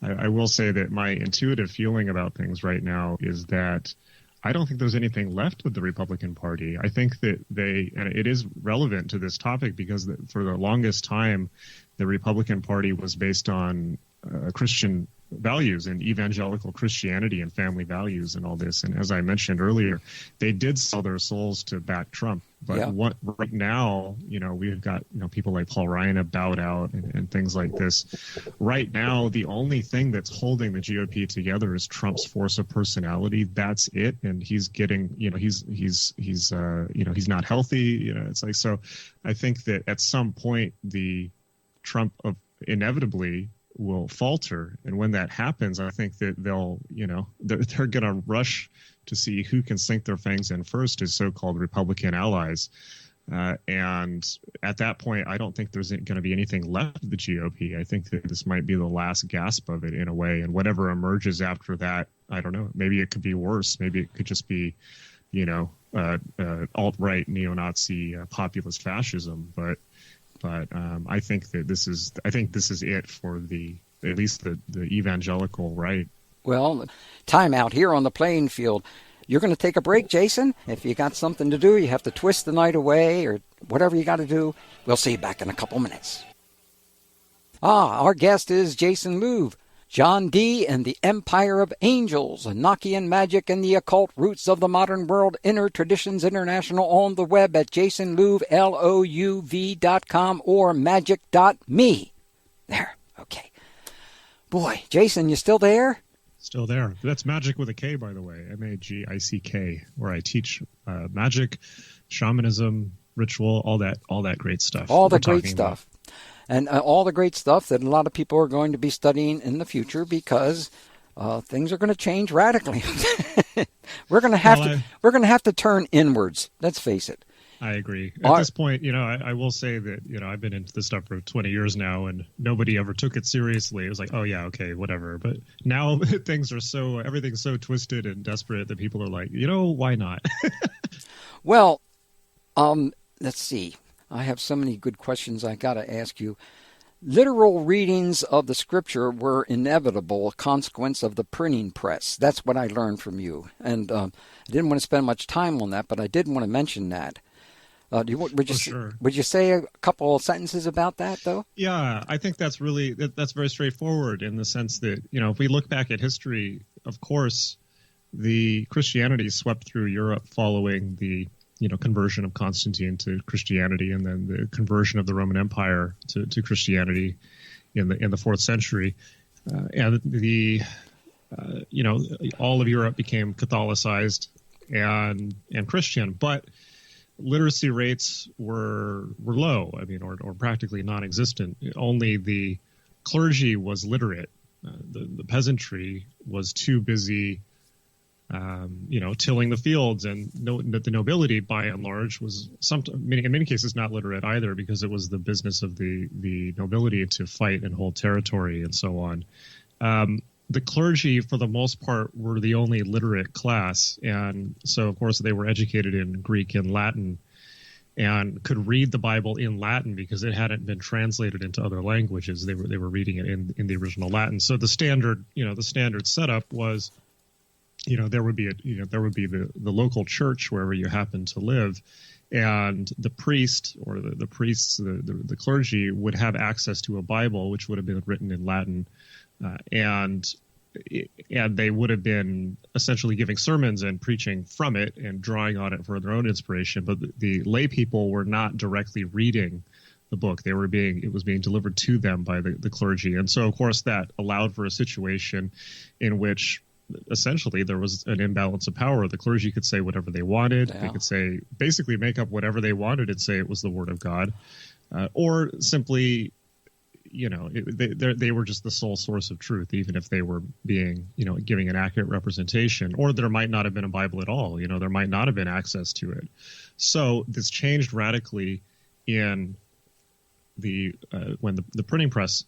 I will say that my intuitive feeling about things right now is that I don't think there's anything left with the Republican Party. I think that and it is relevant to this topic, because for the longest time, the Republican Party was based on Christian values and evangelical Christianity and family values and all this. And as I mentioned earlier, they did sell their souls to back Trump. But right now, you know, we've got, you know, people like Paul Ryan have bowed out and things like this. Right now, the only thing that's holding the GOP together is Trump's force of personality. That's it. And he's getting, you know, he's not healthy. You know, it's like, so I think that at some point the Trump inevitably will falter, and when that happens, I think that they're going to rush to see who can sink their fangs in first as so-called Republican allies, and at that point, I don't think there's going to be anything left of the GOP. I think that this might be the last gasp of it in a way, and whatever emerges after that, I don't know. Maybe it could be worse. Maybe it could just be, you know, alt-right neo-Nazi populist fascism, but I think that this is it for at least the evangelical right. Well, time out here on the playing field. you're going to take a break, Jason. If you got something to do, you have to twist the night away or whatever you got to do, we'll see you back in a couple minutes. Our guest is Jason Louv, John Dee and the Empire of Angels, Enochian Magick and the Occult Roots of the Modern World, Inner Traditions International, on the web at jasonlouv.com or magick.me. There, okay. Boy, Jason, you still there? Still there. That's Magick with a K, by the way, Magick, where I teach magic, shamanism, ritual, all that great stuff. All the great stuff. And all the great stuff that a lot of people are going to be studying in the future because things are going to change radically. We're going to have to turn inwards. Let's face it. I agree. At this point, I will say that, I've been into this stuff for 20 years now, and nobody ever took it seriously. It was like, oh yeah, okay, whatever. But now everything's so twisted and desperate that people are like, why not? Well, let's see. I have so many good questions I got to ask you. Literal readings of the scripture were inevitable, a consequence of the printing press. That's what I learned from you. And I didn't want to spend much time on that, but I did want to mention that. Would you say a couple of sentences about that, though? Yeah, I think that's very straightforward in the sense that, if we look back at history, of course, the Christianity swept through Europe following the conversion of Constantine to Christianity, and then the conversion of the Roman Empire to Christianity in the 4th century, and all of Europe became Catholicized and Christian, but literacy rates were low. I mean, or practically non-existent. Only the clergy was literate. The peasantry was too busy tilling the fields, and the nobility, by and large, was in many cases not literate either, because it was the business of the nobility to fight and hold territory and so on. The clergy, for the most part, were the only literate class, and so, of course, they were educated in Greek and Latin and could read the Bible in Latin because it hadn't been translated into other languages. They were reading it in the original Latin. So the standard setup was, there would be the local church wherever you happen to live, and the priest or the priests, the clergy, would have access to a Bible which would have been written in Latin, and they would have been essentially giving sermons and preaching from it and drawing on it for their own inspiration. But the lay people were not directly reading the book. It was being delivered to them by the clergy, and so, of course, that allowed for a situation in which essentially there was an imbalance of power. The clergy could say whatever they wanted. Yeah. They could basically make up whatever they wanted and say it was the word of God, or simply, they were just the sole source of truth, even if they were being, giving an accurate representation. Or there might not have been a Bible at all. There might not have been access to it. So this changed radically in when the printing press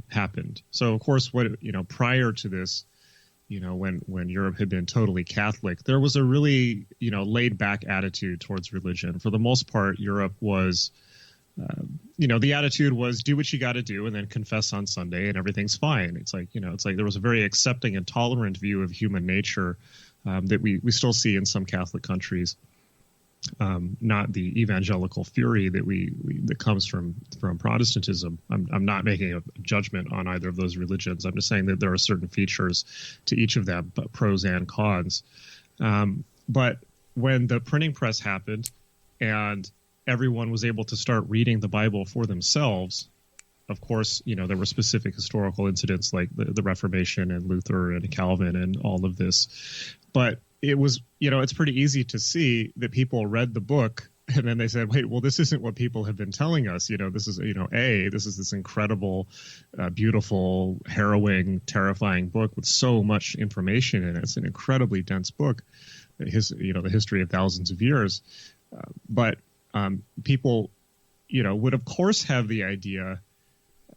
happened. So, of course, prior to this, when Europe had been totally Catholic, there was a really, laid back attitude towards religion. For the most part, Europe was, the attitude was do what you got to do and then confess on Sunday and everything's fine. It's like there was a very accepting and tolerant view of human nature that we still see in some Catholic countries. Not the evangelical fury that comes from Protestantism. I'm not making a judgment on either of those religions. I'm just saying that there are certain features to each of them, but pros and cons. But when the printing press happened and everyone was able to start reading the Bible for themselves, of course, there were specific historical incidents like the Reformation and Luther and Calvin and all of this. But it was, it's pretty easy to see that people read the book and then they said, wait, well, this isn't what people have been telling us. This is, this is this incredible, beautiful, harrowing, terrifying book with so much information in it. It's an incredibly dense book, the history of thousands of years. But people, would, of course, have the idea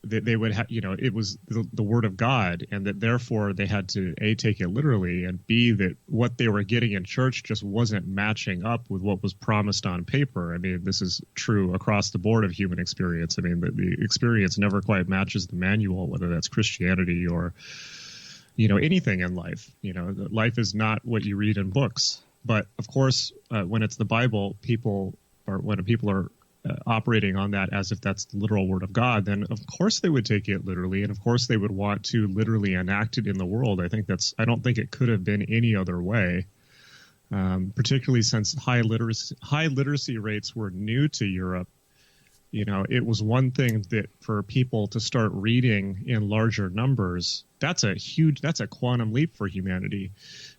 that they would have, it was the word of God, and that therefore they had to A, take it literally, and B, that what they were getting in church just wasn't matching up with what was promised on paper. I mean, this is true across the board of human experience. I mean, the experience never quite matches the manual, whether that's Christianity or anything in life. Life is not what you read in books. But of course, when it's the Bible, when people are operating on that as if that's the literal word of God, then of course they would take it literally, and of course they would want to literally enact it in the world. I don't think it could have been any other way, particularly since high literacy rates were new to Europe. It was one thing that for people to start reading in larger numbers, that's a quantum leap for humanity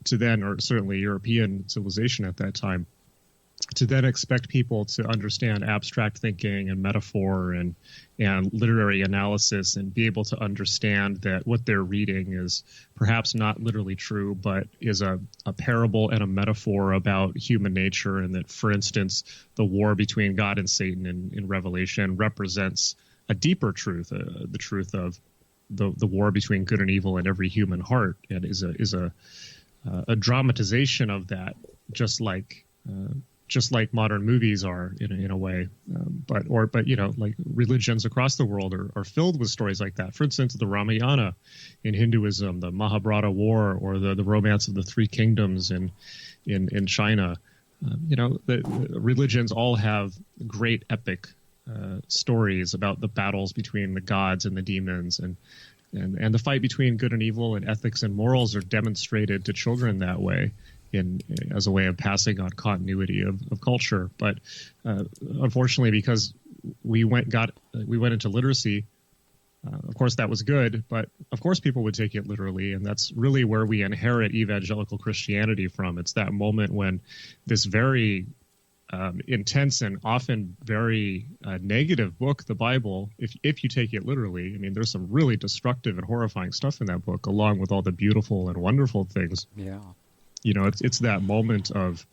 to then, or certainly European civilization at that time, to then expect people to understand abstract thinking and metaphor and literary analysis and be able to understand that what they're reading is perhaps not literally true, but is a parable and a metaphor about human nature, and that, for instance, the war between God and Satan in Revelation represents a deeper truth, the truth of the war between good and evil in every human heart, and is a dramatization of that, just like modern movies are in a way, but like religions across the world are filled with stories like that. For instance, the Ramayana in Hinduism, the Mahabharata War, or the Romance of the Three Kingdoms in China. The religions all have great epic stories about the battles between the gods and the demons, and the fight between good and evil, and ethics and morals are demonstrated to children that way, as a way of passing on continuity of culture. But unfortunately, because we went into literacy, of course that was good, but of course people would take it literally, and that's really where we inherit evangelical Christianity from. It's that moment when this very intense and often very negative book, the Bible, if you take it literally, I mean, there's some really destructive and horrifying stuff in that book, along with all the beautiful and wonderful things. Yeah. It's that moment of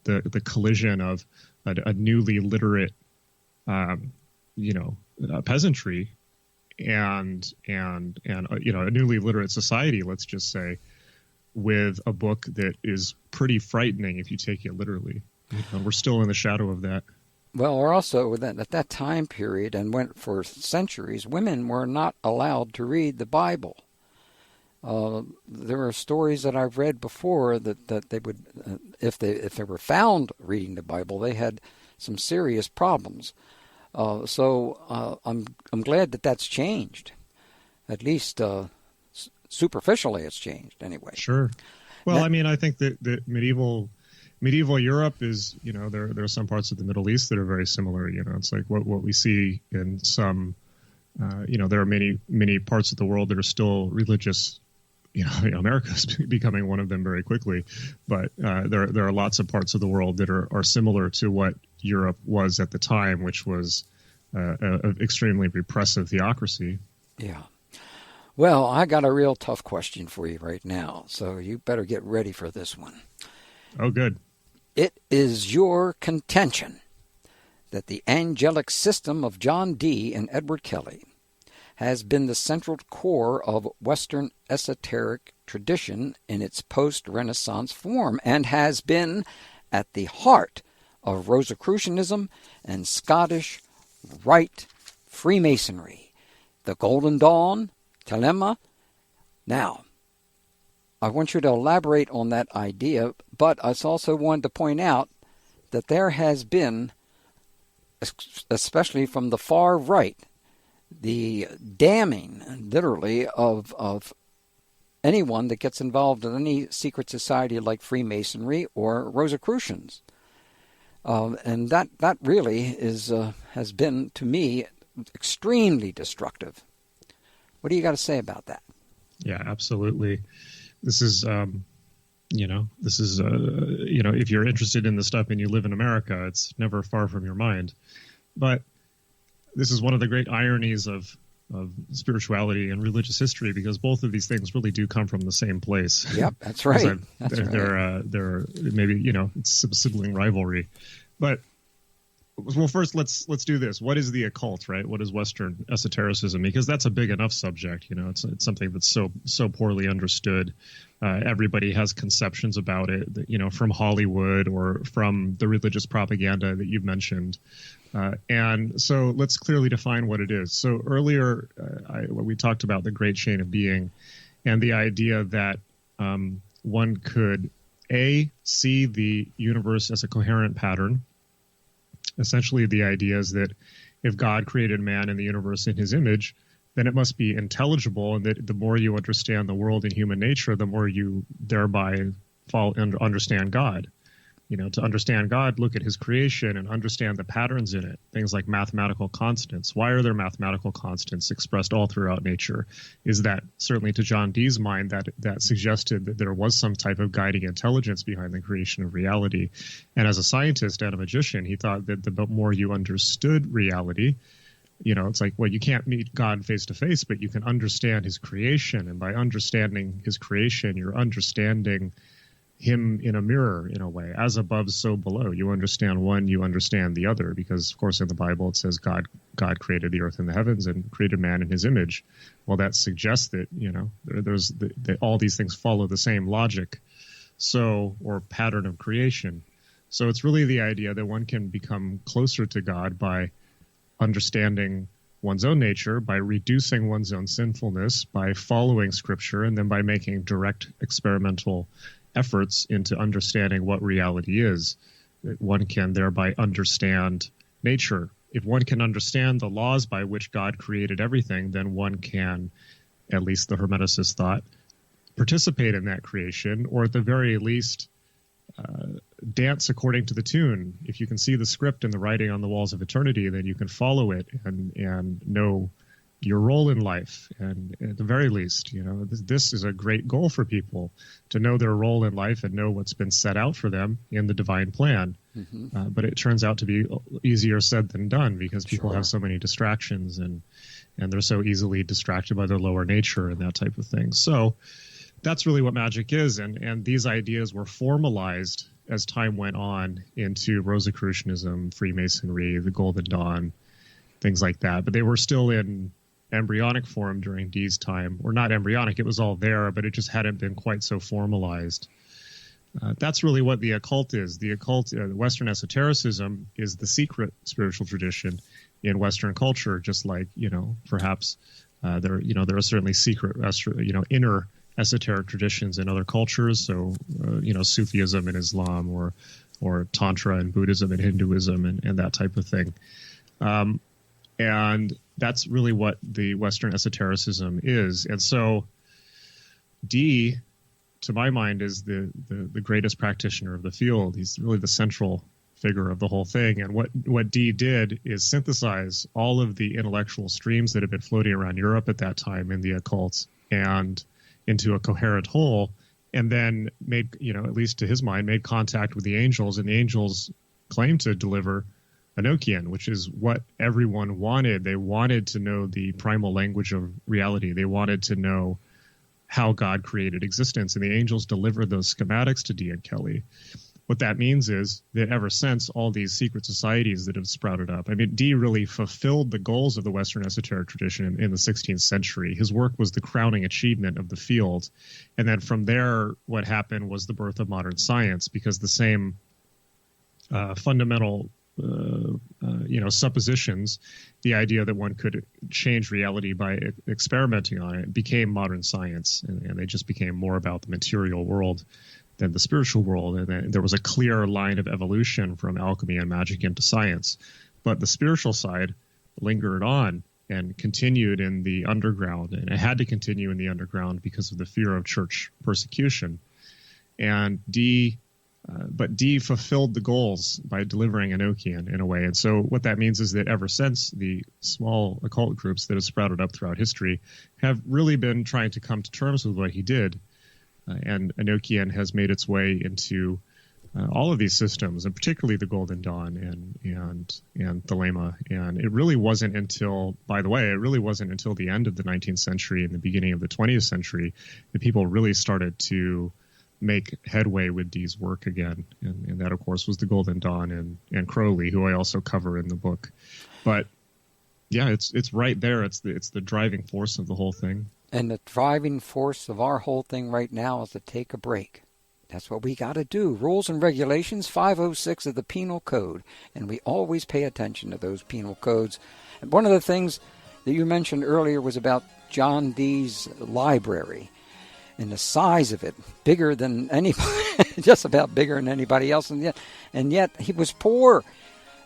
the collision of a newly literate, peasantry and a newly literate society, let's just say, with a book that is pretty frightening if you take it literally. We're still in the shadow of that. Well, or also at that time period, and went for centuries, women were not allowed to read the Bible. There are stories that I've read before that they would, if they were found reading the Bible, they had some serious problems. So I'm glad that that's changed. At least superficially, it's changed anyway. Sure. Well, I think that medieval Europe is, there are some parts of the Middle East that are very similar. It's like what we see in some, there are many parts of the world that are still religious. America's becoming one of them very quickly, but there are lots of parts of the world that are similar to what Europe was at the time, which was an extremely repressive theocracy. Yeah. Well, I got a real tough question for you right now, so you better get ready for this one. Oh, good. It is your contention that the angelic system of John Dee and Edward Kelly has been the central core of Western esoteric tradition in its post-Renaissance form, and has been at the heart of Rosicrucianism and Scottish Rite Freemasonry, the Golden Dawn, Telema. Now, I want you to elaborate on that idea, but I also wanted to point out that there has been, especially from the far right, the damning, literally, of anyone that gets involved in any secret society like Freemasonry or Rosicrucians. And that really has been, to me, extremely destructive. What do you got to say about that? Yeah, absolutely. This is, if you're interested in this stuff and you live in America, it's never far from your mind. But this is one of the great ironies of spirituality and religious history, because both of these things really do come from the same place. Yep, that's right. They're maybe, it's some sibling rivalry. But, well, first, let's do this. What is the occult, right? What is Western esotericism? Because that's a big enough subject. It's something that's so poorly understood. Everybody has conceptions about it, from Hollywood or from the religious propaganda that you've mentioned. And so let's clearly define what it is. So earlier, we talked about the great chain of being, and the idea that one could, see the universe as a coherent pattern. Essentially, the idea is that if God created man and the universe in his image, then it must be intelligible, and that the more you understand the world and human nature, the more you thereby understand God. To understand God, look at his creation and understand the patterns in it, things like mathematical constants. Why are there mathematical constants expressed all throughout nature? Is that, certainly to John Dee's mind, that suggested that there was some type of guiding intelligence behind the creation of reality. And as a scientist and a magician, he thought that the more you understood reality, it's like, well, you can't meet God face to face, but you can understand his creation. And by understanding his creation, you're understanding him in a mirror, in a way, as above, so below. You understand one, you understand the other, because, of course, in the Bible it says God created the earth and the heavens and created man in his image. Well, that suggests that, there's that all these things follow the same logic, or pattern of creation. So it's really the idea that one can become closer to God by understanding one's own nature, by reducing one's own sinfulness, by following Scripture, and then by making direct experimental efforts into understanding what reality is. That one can thereby understand nature. If one can understand the laws by which God created everything, then one can, at least the Hermeticists thought, participate in that creation, or at the very least dance according to the tune. If you can see the script and the writing on the walls of eternity, then you can follow it and know your role in life. And at the very least, this is a great goal for people, to know their role in life and know what's been set out for them in the divine plan. Mm-hmm. But it turns out to be easier said than done, because people have so many distractions and they're so easily distracted by their lower nature and that type of thing. So that's really what magic is. And these ideas were formalized as time went on into Rosicrucianism, Freemasonry, the Golden Dawn, things like that. But they were still in embryonic form during Dee's time, or not embryonic, it was all there, but it just hadn't been quite so formalized. That's really what the occult is. The occult, Western esotericism, is the secret spiritual tradition in Western culture, just like, perhaps there are certainly secret, inner esoteric traditions in other cultures. So, Sufism in Islam, or Tantra in Buddhism and Hinduism and that type of thing. And that's really what the Western esotericism is. And so Dee, to my mind, is the greatest practitioner of the field. He's really the central figure of the whole thing. And what Dee did is synthesize all of the intellectual streams that had been floating around Europe at that time in the occult and into a coherent whole, and then made, at least to his mind, made contact with the angels, and the angels claimed to deliver Enochian, which is what everyone wanted. They wanted to know the primal language of reality. They wanted to know how God created existence, and the angels delivered those schematics to Dee and Kelly. What that means is that ever since, all these secret societies that have sprouted up, Dee really fulfilled the goals of the Western esoteric tradition in the 16th century. His work was the crowning achievement of the field. And then from there, what happened was the birth of modern science, because the same fundamental suppositions, the idea that one could change reality by experimenting on it, became modern science, and they just became more about the material world than the spiritual world. And then there was a clear line of evolution from alchemy and magic into science. But the spiritual side lingered on and continued in the underground, and it had to continue in the underground because of the fear of church persecution. And Dee fulfilled the goals by delivering Enochian in a way. And so what that means is that ever since, the small occult groups that have sprouted up throughout history have really been trying to come to terms with what he did. And Enochian has made its way into all of these systems, and particularly the Golden Dawn and Thelema. And it really wasn't until the end of the 19th century and the beginning of the 20th century that people really started to make headway with Dee's work again. And that, of course, was the Golden Dawn and Crowley, who I also cover in the book. But yeah, it's right there. It's the driving force of the whole thing. And the driving force of our whole thing right now is to take a break. That's what we got to do. Rules and regulations, 506 of the Penal Code. And we always pay attention to those penal codes. And one of the things that you mentioned earlier was about John Dee's library. and the size of it, bigger than anybody, just about bigger than anybody else. And yet he was poor.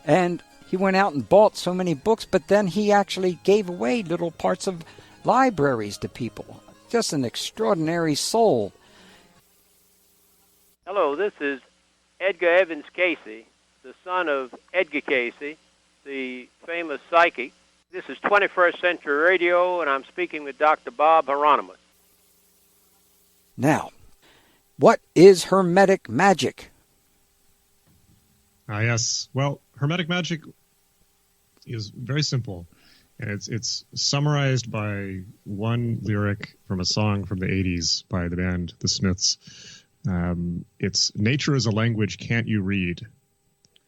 And he went out and bought so many books, but then he actually gave away little parts of libraries to people. Just an extraordinary soul. Hello, this is Edgar Evans Casey, the son of Edgar Casey, the famous psychic. This is 21st Century Radio, and I'm speaking with Dr. Bob Hieronymus. Now, what is Hermetic magic? Yes. Well, Hermetic magic is very simple, and it's summarized by one lyric from a song from the 80s by the band The Smiths. It's nature is a language can't you read?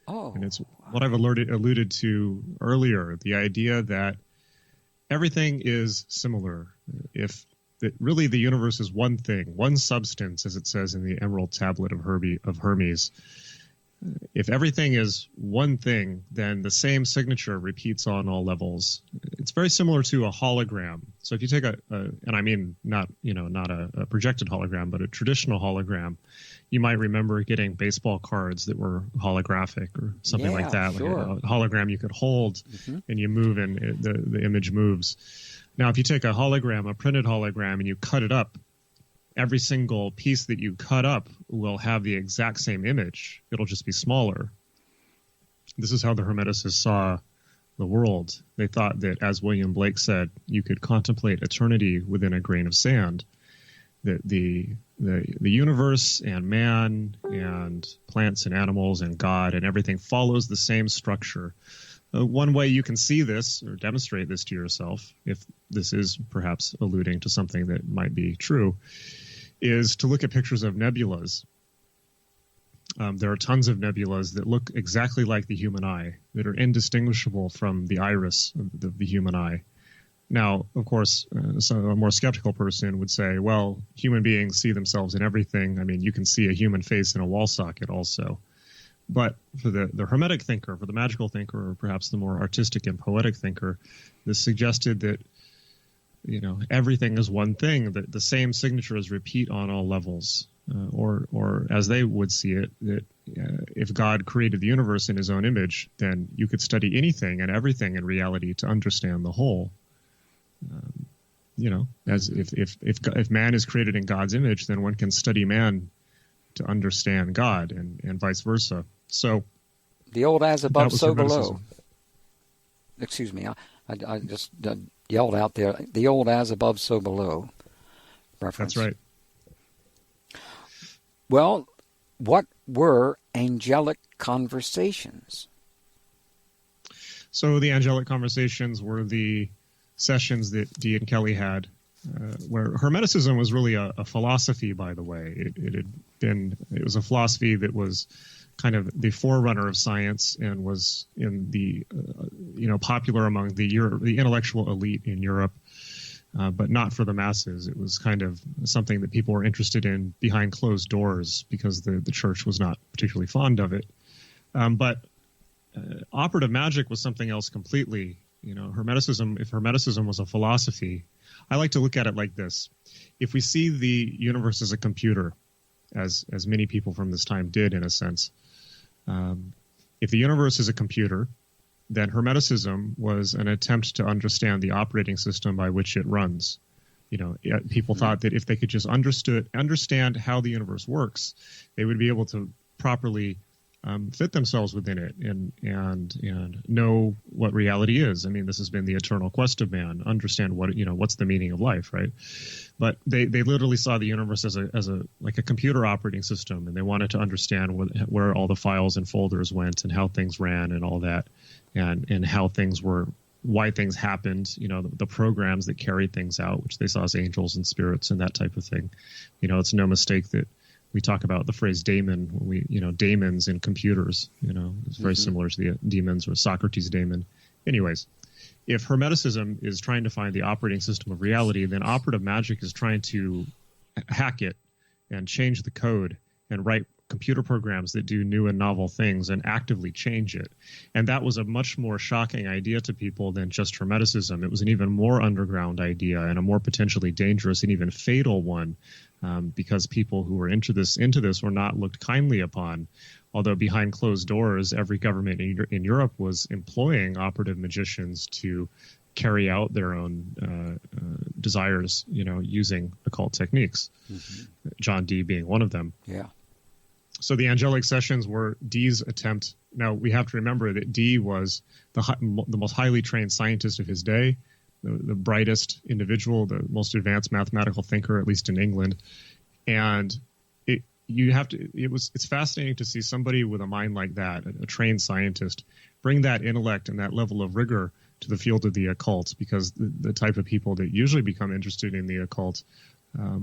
Oh. And it's what I've alluded to earlier, the idea that everything is similar. Really the universe is one thing, one substance, as it says in the Emerald Tablet of Hermes. If everything is one thing, then the same signature repeats on all levels. It's very similar to a hologram. So if you take and I mean not a projected hologram, but a traditional hologram, you might remember getting baseball cards that were holographic or something like that, sure. Like a hologram you could hold and you move and the image moves. Now, if you take a printed hologram, and you cut it up, every single piece that you cut up will have the exact same image. It'll just be smaller. This is how the Hermeticists saw the world. They thought that, as William Blake said, you could contemplate eternity within a grain of sand. That the universe and man and plants and animals and God and everything follows the same structure. One way you can see this or demonstrate this to yourself, if this is perhaps alluding to something that might be true, is to look at pictures of nebulas. There are tons of nebulas that look exactly like the human eye, that are indistinguishable from the iris of the human eye. Now, of course, a more skeptical person would say, well, human beings see themselves in everything. I mean, you can see a human face in a wall socket also. But for the Hermetic thinker, for the magical thinker, or perhaps the more artistic and poetic thinker, this suggested that, everything is one thing, that the same signatures repeat on all levels. Or as they would see it, that if God created the universe in his own image, then you could study anything and everything in reality to understand the whole. As if man is created in God's image, then one can study man to understand God, and vice versa. So, the old as above, so below. Excuse me, I just yelled out there. The old as above, so below reference. That's right. Well, what were angelic conversations? So the angelic conversations were the sessions that Dee and Kelly had, where Hermeticism was really a philosophy, by the way. It was a philosophy that was kind of the forerunner of science and was in the popular among the intellectual elite in Europe, but not for the masses. It was kind of something that people were interested in behind closed doors because the church was not particularly fond of it. But operative magic was something else completely. Hermeticism, if Hermeticism was a philosophy, I like to look at it like this. If we see the universe as a computer, as many people from this time did in a sense, if the universe is a computer, then Hermeticism was an attempt to understand the operating system by which it runs. People thought that if they could just understand how the universe works, they would be able to properly fit themselves within it and know what reality is. I mean, this has been the eternal quest of man. Understand what's the meaning of life, right? But they literally saw the universe as a computer operating system, and they wanted to understand where all the files and folders went and how things ran and all that, and how things were, why things happened. The programs that carried things out, which they saw as angels and spirits and that type of thing. It's no mistake that we talk about the phrase daemon when we, daemons in computers, it's very similar to the demons or Socrates' daemon. Anyways, if Hermeticism is trying to find the operating system of reality, then operative magic is trying to hack it and change the code and write computer programs that do new and novel things and actively change it. And that was a much more shocking idea to people than just Hermeticism. It was an even more underground idea and a more potentially dangerous and even fatal one because people who were into this were not looked kindly upon. Although behind closed doors, every government in Europe was employing operative magicians to carry out their own desires, using occult techniques. Mm-hmm. John Dee being one of them. Yeah. So the angelic sessions were Dee's attempt. Now we have to remember that Dee was the most highly trained scientist of his day, the brightest individual, the most advanced mathematical thinker, at least in England, and it's fascinating to see somebody with a mind like that, a trained scientist, bring that intellect and that level of rigor to the field of the occult, because the type of people that usually become interested in the occult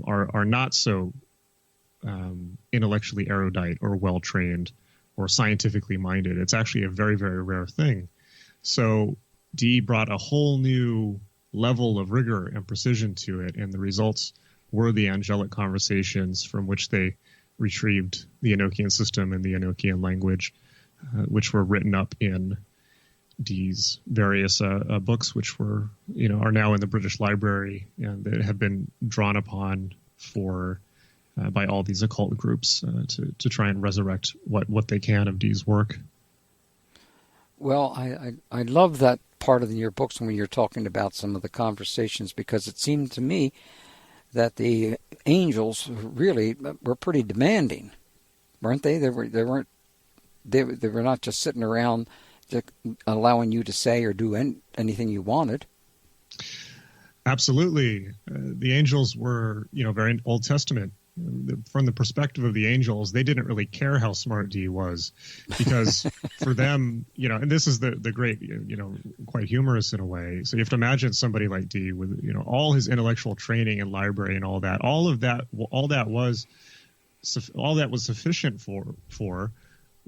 are not so intellectually erudite or well-trained or scientifically minded. It's actually a very, very rare thing. So Dee brought a whole new level of rigor and precision to it, and the results were the Angelic Conversations, from which they retrieved the Enochian system and the Enochian language, which were written up in Dee's various books, which are now in the British Library, and that have been drawn upon by all these occult groups to try and resurrect what they can of Dee's work. Well, I love that part of your books when you're talking about some of the conversations, because it seemed to me that the angels really were pretty demanding, weren't they? They were not just sitting around allowing you to say or do anything you wanted. Absolutely. The angels were, very Old Testament. From the perspective of the angels, they didn't really care how smart Dee was, because for them, and this is the great, quite humorous in a way. So you have to imagine somebody like Dee with, all his intellectual training and library and all that was sufficient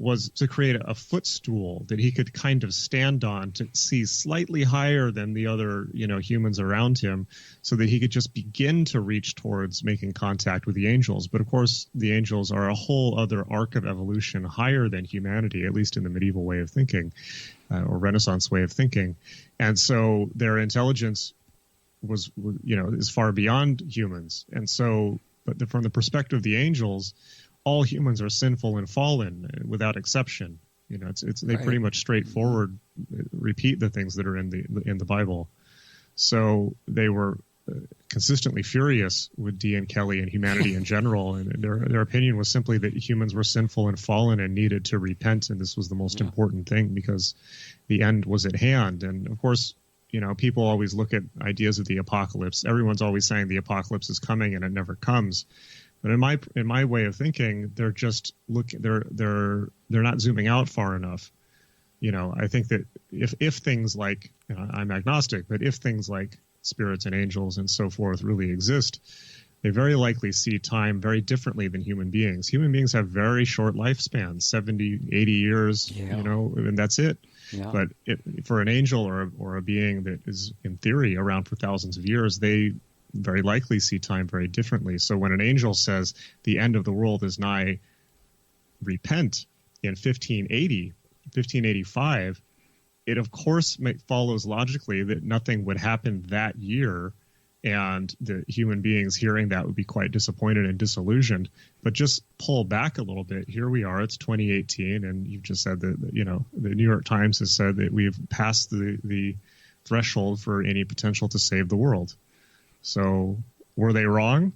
was to create a footstool that he could kind of stand on to see slightly higher than the other, humans around him, so that he could just begin to reach towards making contact with the angels. But of course, the angels are a whole other arc of evolution higher than humanity, at least in the medieval way of thinking, or Renaissance way of thinking. And so their intelligence is far beyond humans. And so, but from the perspective of the angels, all humans are sinful and fallen without exception. They pretty much straightforward repeat the things that are in the Bible. So they were consistently furious with Dee and Kelly and humanity in general, and their opinion was simply that humans were sinful and fallen and needed to repent, and this was the most important thing, because the end was at hand. And of course, people always look at ideas of the apocalypse. Everyone's always saying the apocalypse is coming, and it never comes. But in my way of thinking, they're just they're not zooming out far enough. I think that if things like, I'm agnostic, but if things like spirits and angels and so forth really exist, they very likely see time very differently than human beings. Human beings have very short lifespans, 70, 80 years, and that's it. Yeah. But for an angel or a being that is in theory around for thousands of years, they very likely see time very differently. So when an angel says the end of the world is nigh, repent, in 1585, it of course follows logically that nothing would happen that year, and the human beings hearing that would be quite disappointed and disillusioned. But just pull back a little bit. Here we are, it's 2018, and you've just said that, the New York Times has said that we've passed the threshold for any potential to save the world. So were they wrong,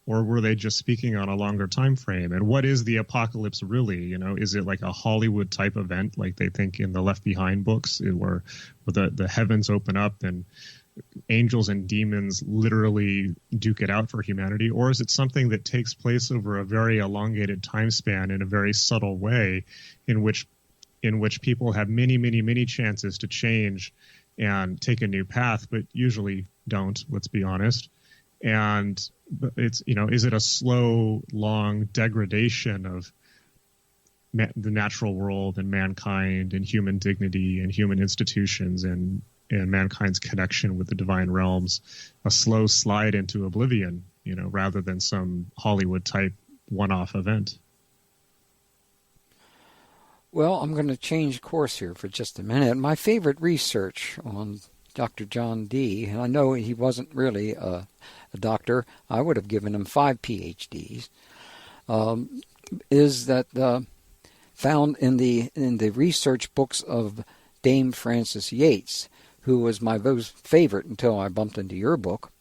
or were they just speaking on a longer time frame? And what is the apocalypse really? Is it like a Hollywood type event, like they think in the Left Behind books, where the heavens open up and angels and demons literally duke it out for humanity? Or is it something that takes place over a very elongated time span in a very subtle way, in which people have many, many, many chances to change and take a new path, but usually don't, let's be honest. And it's, is it a slow, long degradation of the natural world and mankind and human dignity and human institutions and mankind's connection with the divine realms, a slow slide into oblivion, rather than some Hollywood type one-off event? Well, I'm going to change course here for just a minute. My favorite research on Dr. John Dee, and I know he wasn't really a a doctor, I would have given him 5 PhDs, is that found in the research books of Dame Frances Yates, who was my most favorite until I bumped into your book.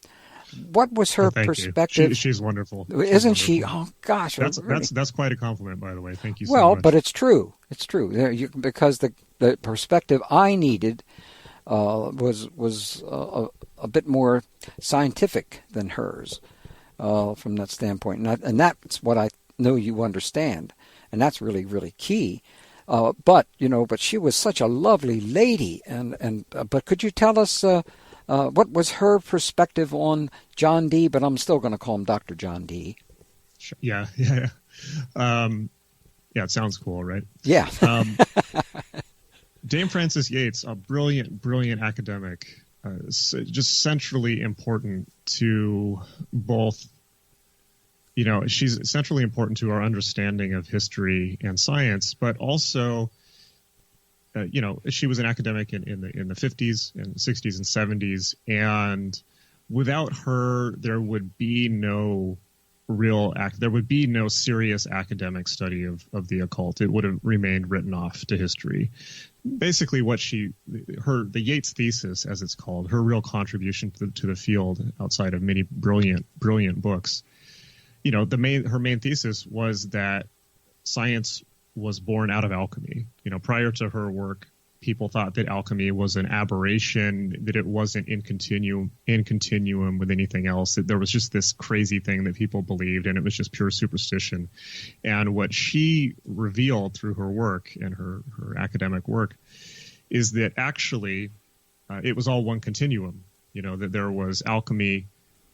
What was her perspective? She's wonderful. Isn't she? Oh gosh, that's quite a compliment, by the way. Thank you so much. Well, but it's true. It's true because the perspective I needed was a bit more scientific than hers from that standpoint, and that's what I know you understand, and that's really, really key. But she was such a lovely lady, but could you tell us what was her perspective on John Dee? But I'm still going to call him Dr. John Dee. Yeah. It sounds cool, right? Yeah. Dame Frances Yates, a brilliant academic, just centrally important to both. She's centrally important to our understanding of history and science, but also, she was an academic in the 50s and 60s and 70s, and without her, there would be no serious academic study of the occult. It would have remained written off to history. Basically, the Yates thesis, as it's called, her real contribution to the field, outside of many brilliant books. Her main thesis was that science was born out of alchemy. Prior to her work, people thought that alchemy was an aberration, that it wasn't in continuum with anything else, that there was just this crazy thing that people believed, and it was just pure superstition. And what she revealed through her work and her academic work is that actually it was all one continuum, that there was alchemy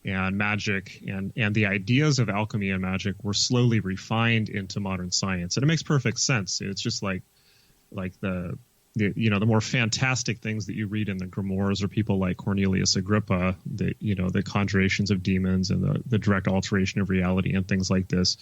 and magic, and the ideas of alchemy and magic were slowly refined into modern science. And it makes perfect sense. It's just like the more fantastic things that you read in the grimoires, or people like Cornelius Agrippa, the conjurations of demons and the direct alteration of reality and things like this.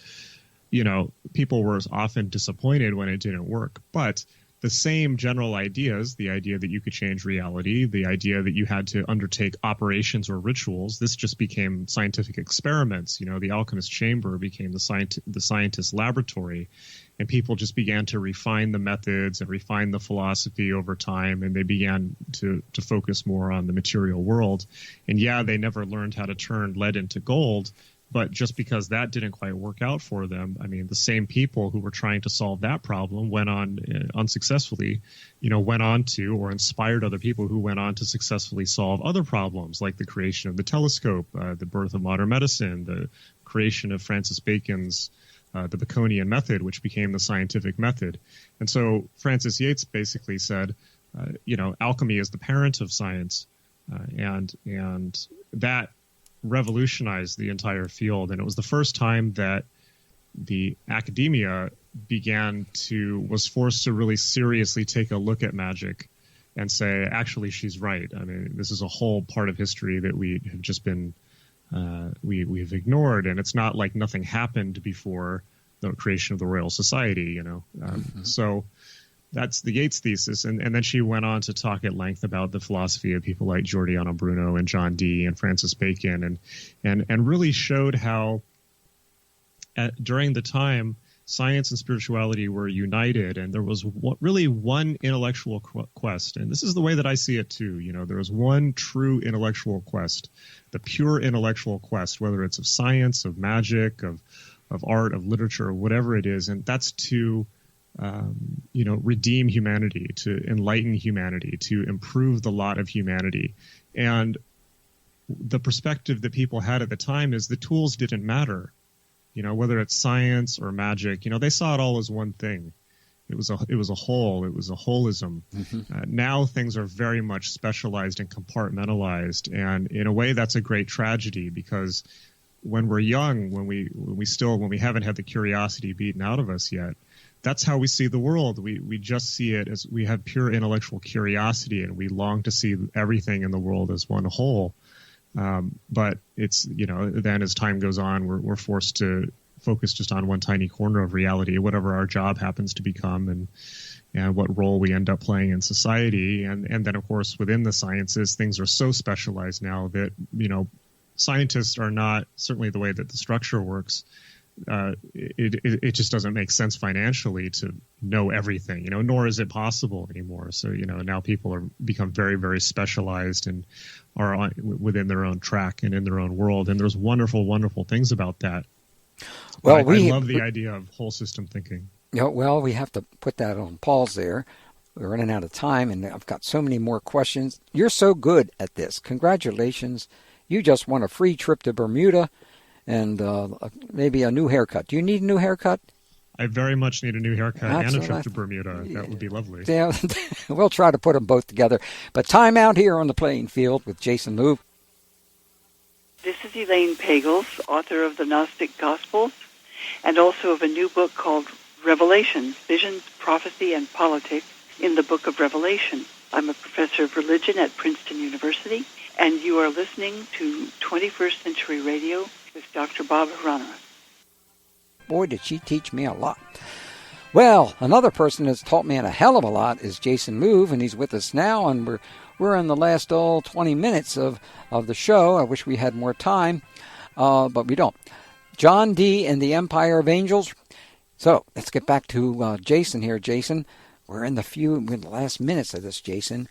People were often disappointed when it didn't work, but the same general ideas, the idea that you could change reality, the idea that you had to undertake operations or rituals, this just became scientific experiments. The alchemist chamber became the scientist's laboratory, and people just began to refine the methods and refine the philosophy over time, and they began to focus more on the material world. And they never learned how to turn lead into gold, but just because that didn't quite work out for them, the same people who were trying to solve that problem went on unsuccessfully, went on to, or inspired other people who went on to successfully solve other problems, like the creation of the telescope, the birth of modern medicine, the creation of Francis Bacon's the Baconian method, which became the scientific method. And so Frances Yates basically said, alchemy is the parent of science, and that revolutionized the entire field. And it was the first time that the academia was forced to really seriously take a look at magic and say, actually, she's right. This is a whole part of history that we have just been we've ignored, and it's not like nothing happened before the creation of the Royal Society. So that's the Yates thesis. And then she went on to talk at length about the philosophy of people like Giordano Bruno and John Dee and Francis Bacon, and really showed how during the time science and spirituality were united, and there was really one intellectual quest. And this is the way that I see it too. There was one true intellectual quest, the pure intellectual quest, whether it's of science, of magic, of art, of literature, or whatever it is. And that's to redeem humanity, to enlighten humanity, to improve the lot of humanity. And the perspective that people had at the time is the tools didn't matter. Whether it's science or magic, they saw it all as one thing. It was a whole. It was a holism. Mm-hmm. Now things are very much specialized and compartmentalized, and in a way that's a great tragedy, because when we're young, when we haven't had the curiosity beaten out of us yet, that's how we see the world. We just see it as, we have pure intellectual curiosity, and we long to see everything in the world as one whole. But it's, then as time goes on, we're forced to focus just on one tiny corner of reality, whatever our job happens to become, and what role we end up playing in society. And then, of course, within the sciences, things are so specialized now that, scientists are not, certainly the way that the structure works, it just doesn't make sense financially to know everything, nor is it possible anymore. So, now people are become very, very specialized and are within their own track and in their own world. And there's wonderful, wonderful things about that. Well, I love the idea of whole system thinking. Well, we have to put that on pause there. We're running out of time, and I've got so many more questions. You're so good at this. Congratulations. You just won a free trip to Bermuda and maybe a new haircut. Do you need a new haircut? I very much need a new haircut and a trip to Bermuda. That would be lovely. Yeah, we'll try to put them both together. But time out here on the playing field with Jason Louv. This is Elaine Pagels, author of the Gnostic Gospels, and also of a new book called Revelations, Visions, Prophecy, and Politics in the Book of Revelation. I'm a professor of religion at Princeton University, and you are listening to 21st Century Radio with Dr. Bob Hieronymus. Boy, did she teach me a lot. Well, another person that's taught me a hell of a lot is Jason Louv, and he's with us now, and we're in the last 20 minutes of the show. I wish we had more time, but we don't. John D. and the Empire of Angels. So let's get back to Jason here. Jason, we're in the last minutes of this, Jason,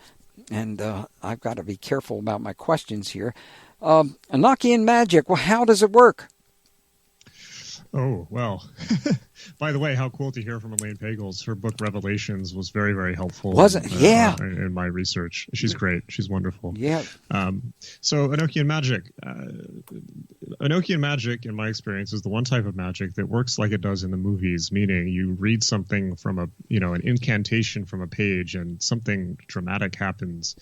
and I've got to be careful about my questions here. Enochian magic, well, how does it work? Oh, well, by the way, how cool to hear from Elaine Pagels. Her book Revelations was very, very helpful. Was it? Yeah. In my research. She's great. She's wonderful. Yeah. So Enochian magic. Enochian magic, in my experience, is the one type of magic that works like it does in the movies, meaning you read something from an incantation from a page and something dramatic happens.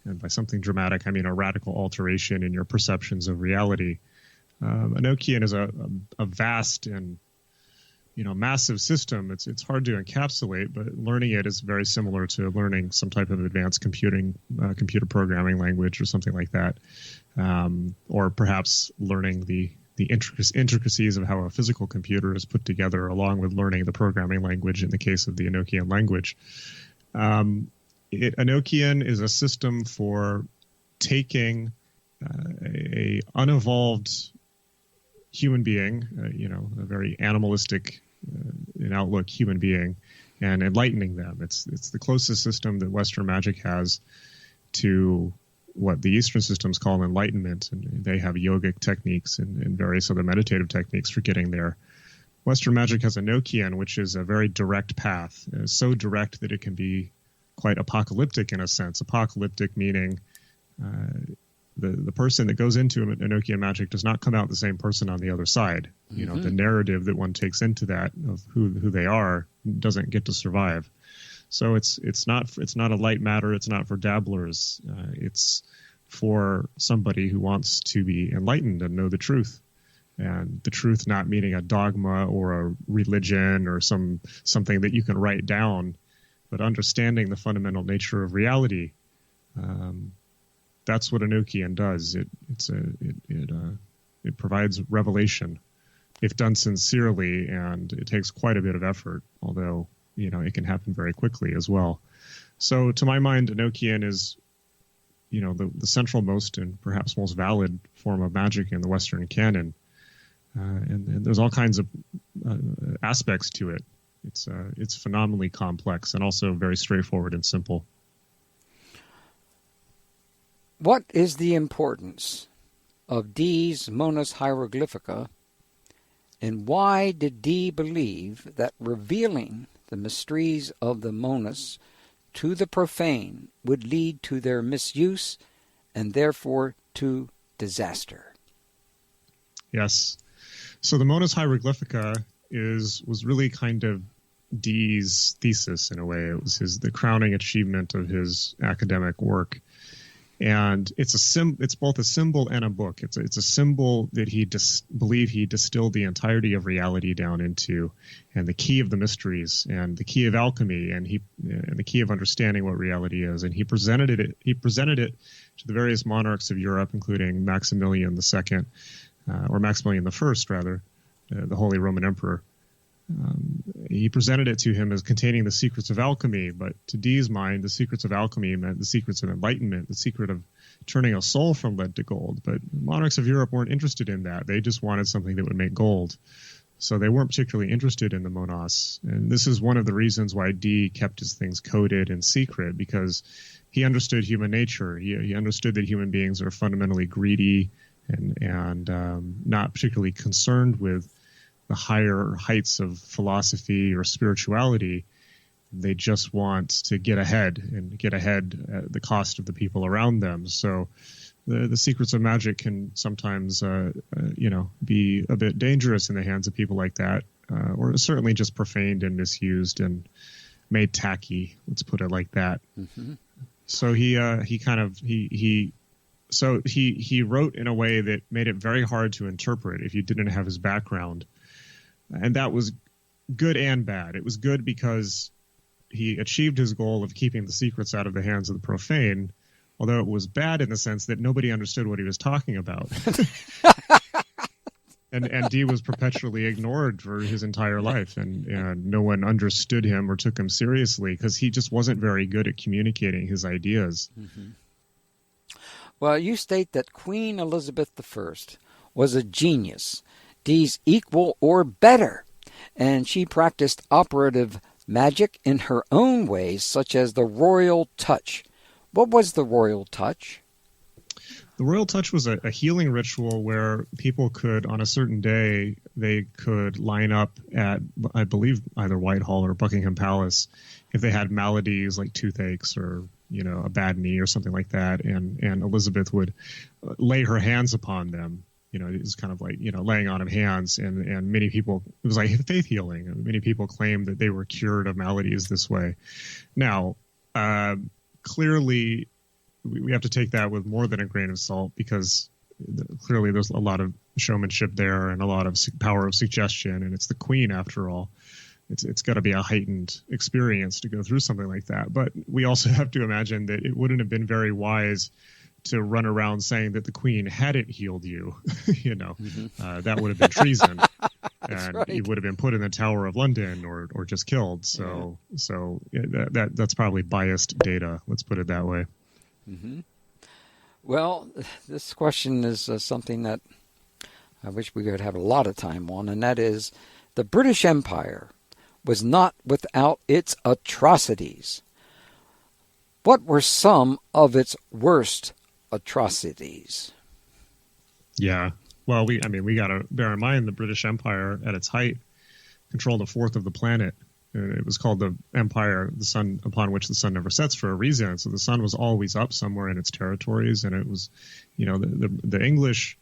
And by something dramatic, I mean a radical alteration in your perceptions of reality. Enochian is a vast and massive system. It's hard to encapsulate, but learning it is very similar to learning some type of advanced computer programming language or something like that, or perhaps learning the intricacies of how a physical computer is put together, along with learning the programming language in the case of the Enochian language. Enochian is a system for taking a unevolved human being, a very animalistic in outlook human being, and enlightening them. It's the closest system that Western magic has to what the Eastern systems call enlightenment, and they have yogic techniques and various other meditative techniques for getting there. Western magic has Enochian, which is a very direct path, so direct that it can be quite apocalyptic in a sense. Apocalyptic meaning the person that goes into Enochian magic does not come out the same person on the other side. The narrative that one takes into that of who they are doesn't get to survive. So it's not a light matter. It's not for dabblers. It's for somebody who wants to be enlightened and know the truth. And the truth not meaning a dogma or a religion or something that you can write down, but understanding the fundamental nature of reality. That's what Enochian does. It provides revelation, if done sincerely, and it takes quite a bit of effort. Although it can happen very quickly as well. So, to my mind, Enochian is, the centralmost and perhaps most valid form of magic in the Western canon, and there's all kinds of aspects to it. It's phenomenally complex and also very straightforward and simple. What is the importance of Dee's Monas Hieroglyphica, and why did Dee believe that revealing the mysteries of the Monas to the profane would lead to their misuse and therefore to disaster? Yes. So the Monas Hieroglyphica was really kind of Dee's thesis in a way. It was the crowning achievement of his academic work. And it's both a symbol and a book. It's a symbol that he believed he distilled the entirety of reality down into, and the key of the mysteries, and the key of alchemy, and the key of understanding what reality is. And he presented it to the various monarchs of Europe, including Maximilian II, or Maximilian I, rather, the Holy Roman Emperor. He presented it to him as containing the secrets of alchemy, but to Dee's mind, the secrets of alchemy meant the secrets of enlightenment, the secret of turning a soul from lead to gold. But monarchs of Europe weren't interested in that. They just wanted something that would make gold. So they weren't particularly interested in the monos. And this is one of the reasons why Dee kept his things coded and secret, because he understood human nature. He understood that human beings are fundamentally greedy and not particularly concerned with the higher heights of philosophy or spirituality. They just want to get ahead at the cost of the people around them. So the secrets of magic can sometimes, be a bit dangerous in the hands of people like that, or certainly just profaned and misused and made tacky. Let's put it like that. Mm-hmm. So he wrote in a way that made it very hard to interpret if you didn't have his background, and that was good and bad. It was good because he achieved his goal of keeping the secrets out of the hands of the profane, although it was bad in the sense that nobody understood what he was talking about. and Dee was perpetually ignored for his entire life, and no one understood him or took him seriously because he just wasn't very good at communicating his ideas. Mm-hmm. Well, you state that Queen Elizabeth I was a genius, Dee's equal or better, and she practiced operative magic in her own ways, such as the royal touch. What was the royal touch? The royal touch was a healing ritual where people could, on a certain day, they could line up at, I believe, either Whitehall or Buckingham Palace if they had maladies like toothaches or, a bad knee or something like that. And Elizabeth would lay her hands upon them. It was kind of like, laying on of hands. And many people, it was like faith healing. Many people claimed that they were cured of maladies this way. Now, clearly, we have to take that with more than a grain of salt, because clearly there's a lot of showmanship there and a lot of power of suggestion, and it's the Queen after all. It's got to be a heightened experience to go through something like that. But we also have to imagine that it wouldn't have been very wise to run around saying that the Queen hadn't healed you. Mm-hmm. That would have been treason. And right. You would have been put in the Tower of London or just killed. That's probably biased data. Let's put it that way. Mm-hmm. Well, this question is something that I wish we could have a lot of time on, and that is, the British Empire was not without its atrocities. What were some of its worst atrocities? Yeah. Well, we got to bear in mind the British Empire at its height controlled a fourth of the planet. It was called the Empire, the sun upon which the sun never sets, for a reason. So the sun was always up somewhere in its territories, and it was, the English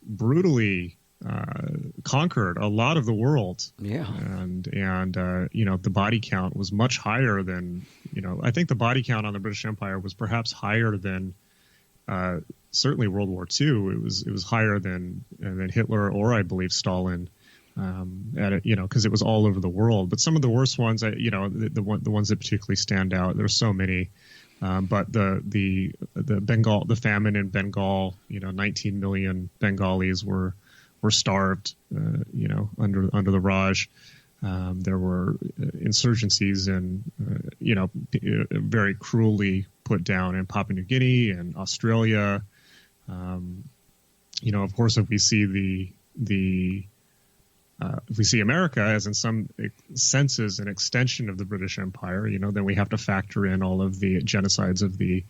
brutally conquered a lot of the world. Yeah. And the body count was much higher than, I think the body count on the British Empire was perhaps higher than certainly World War II. It was higher than Hitler, or I believe Stalin. Because it was all over the world. But some of the worst ones, the ones that particularly stand out, there's so many. But the famine in Bengal, 19 million Bengalis were starved, under the Raj. There were insurgencies and, very cruelly put down in Papua New Guinea and Australia. Of course, if we see if we see America as in some senses an extension of the British Empire, then we have to factor in all of the genocides of the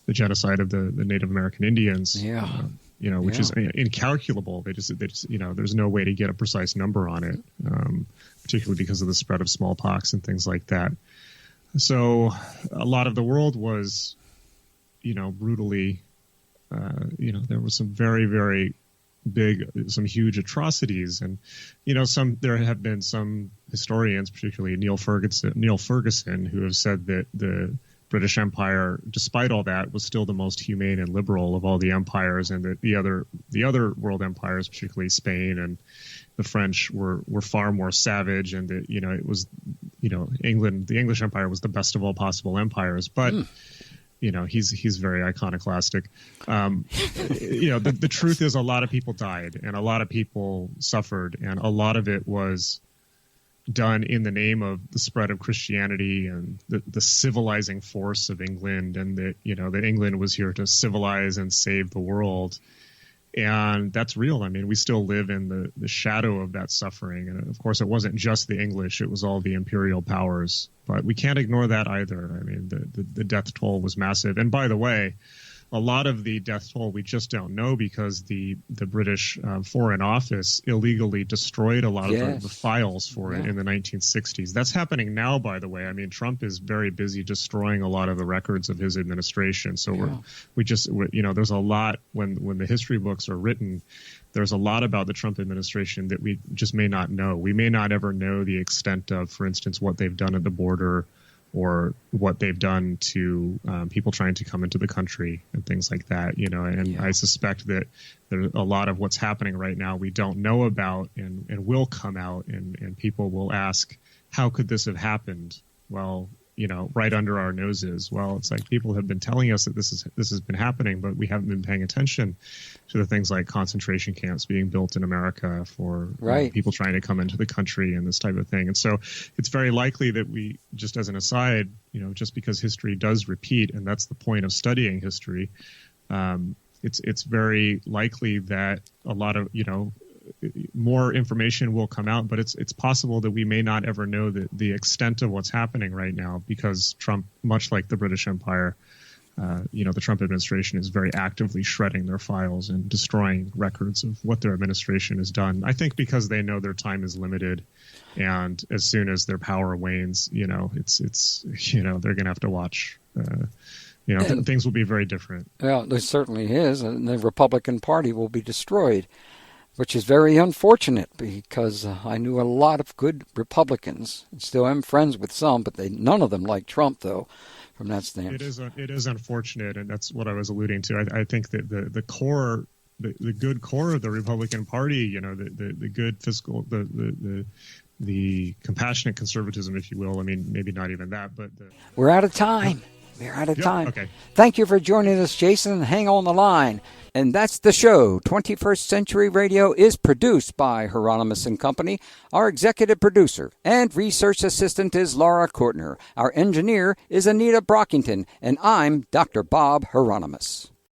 genocide of the Native American Indians, which is incalculable. They just there's no way to get a precise number on it, particularly because of the spread of smallpox and things like that. So a lot of the world was, brutally, there was some very, very some huge atrocities, and there have been some historians, particularly Neil Ferguson, who have said that the British Empire, despite all that, was still the most humane and liberal of all the empires, and that the other world empires, particularly Spain and the French, were far more savage, and that it was England, the English Empire, was the best of all possible empires, but. He's very iconoclastic. The truth is, a lot of people died and a lot of people suffered, and a lot of it was done in the name of the spread of Christianity and the civilizing force of England, and that England was here to civilize and save the world. And that's real. I mean, we still live in the shadow of that suffering. And of course, it wasn't just the English, it was all the imperial powers. But we can't ignore that either. I mean, the death toll was massive. And by the way, a lot of the death toll we just don't know because the British Foreign Office illegally destroyed a lot of the files for it in the 1960s. That's happening now, by the way. I mean, Trump is very busy destroying a lot of the records of his administration. So there's a lot when the history books are written. There's a lot about the Trump administration that we just may not know. We may not ever know the extent of, for instance, what they've done at the border, or what they've done to people trying to come into the country and things like that, I suspect that there's a lot of what's happening right now we don't know about and will come out, and people will ask, how could this have happened? Well, right under our noses. Well, it's like people have been telling us that this has been happening, but we haven't been paying attention to the things like concentration camps being built in America for people trying to come into the country and this type of thing. And so it's very likely that we, just as an aside, just because history does repeat, and that's the point of studying history, it's very likely that a lot of, more information will come out, but it's possible that we may not ever know the extent of what's happening right now, because Trump, much like the British Empire, the Trump administration is very actively shredding their files and destroying records of what their administration has done. I think because they know their time is limited, and as soon as their power wanes, it's they're going to have to watch. Things will be very different. Well, there certainly is, and the Republican Party will be destroyed, which is very unfortunate, because I knew a lot of good Republicans. I still am friends with some, but none of them like Trump, though, from that standpoint. It is unfortunate, and that's what I was alluding to. I think that the core, the good core of the Republican Party, the good fiscal, the compassionate conservatism, if you will. I mean, maybe not even that, but we're out of time. We're out of time. Okay. Thank you for joining us, Jason. Hang on the line. And that's the show. 21st Century Radio is produced by Hieronymus and Company. Our executive producer and research assistant is Laura Courtner. Our engineer is Anita Brockington. And I'm Dr. Bob Hieronymus.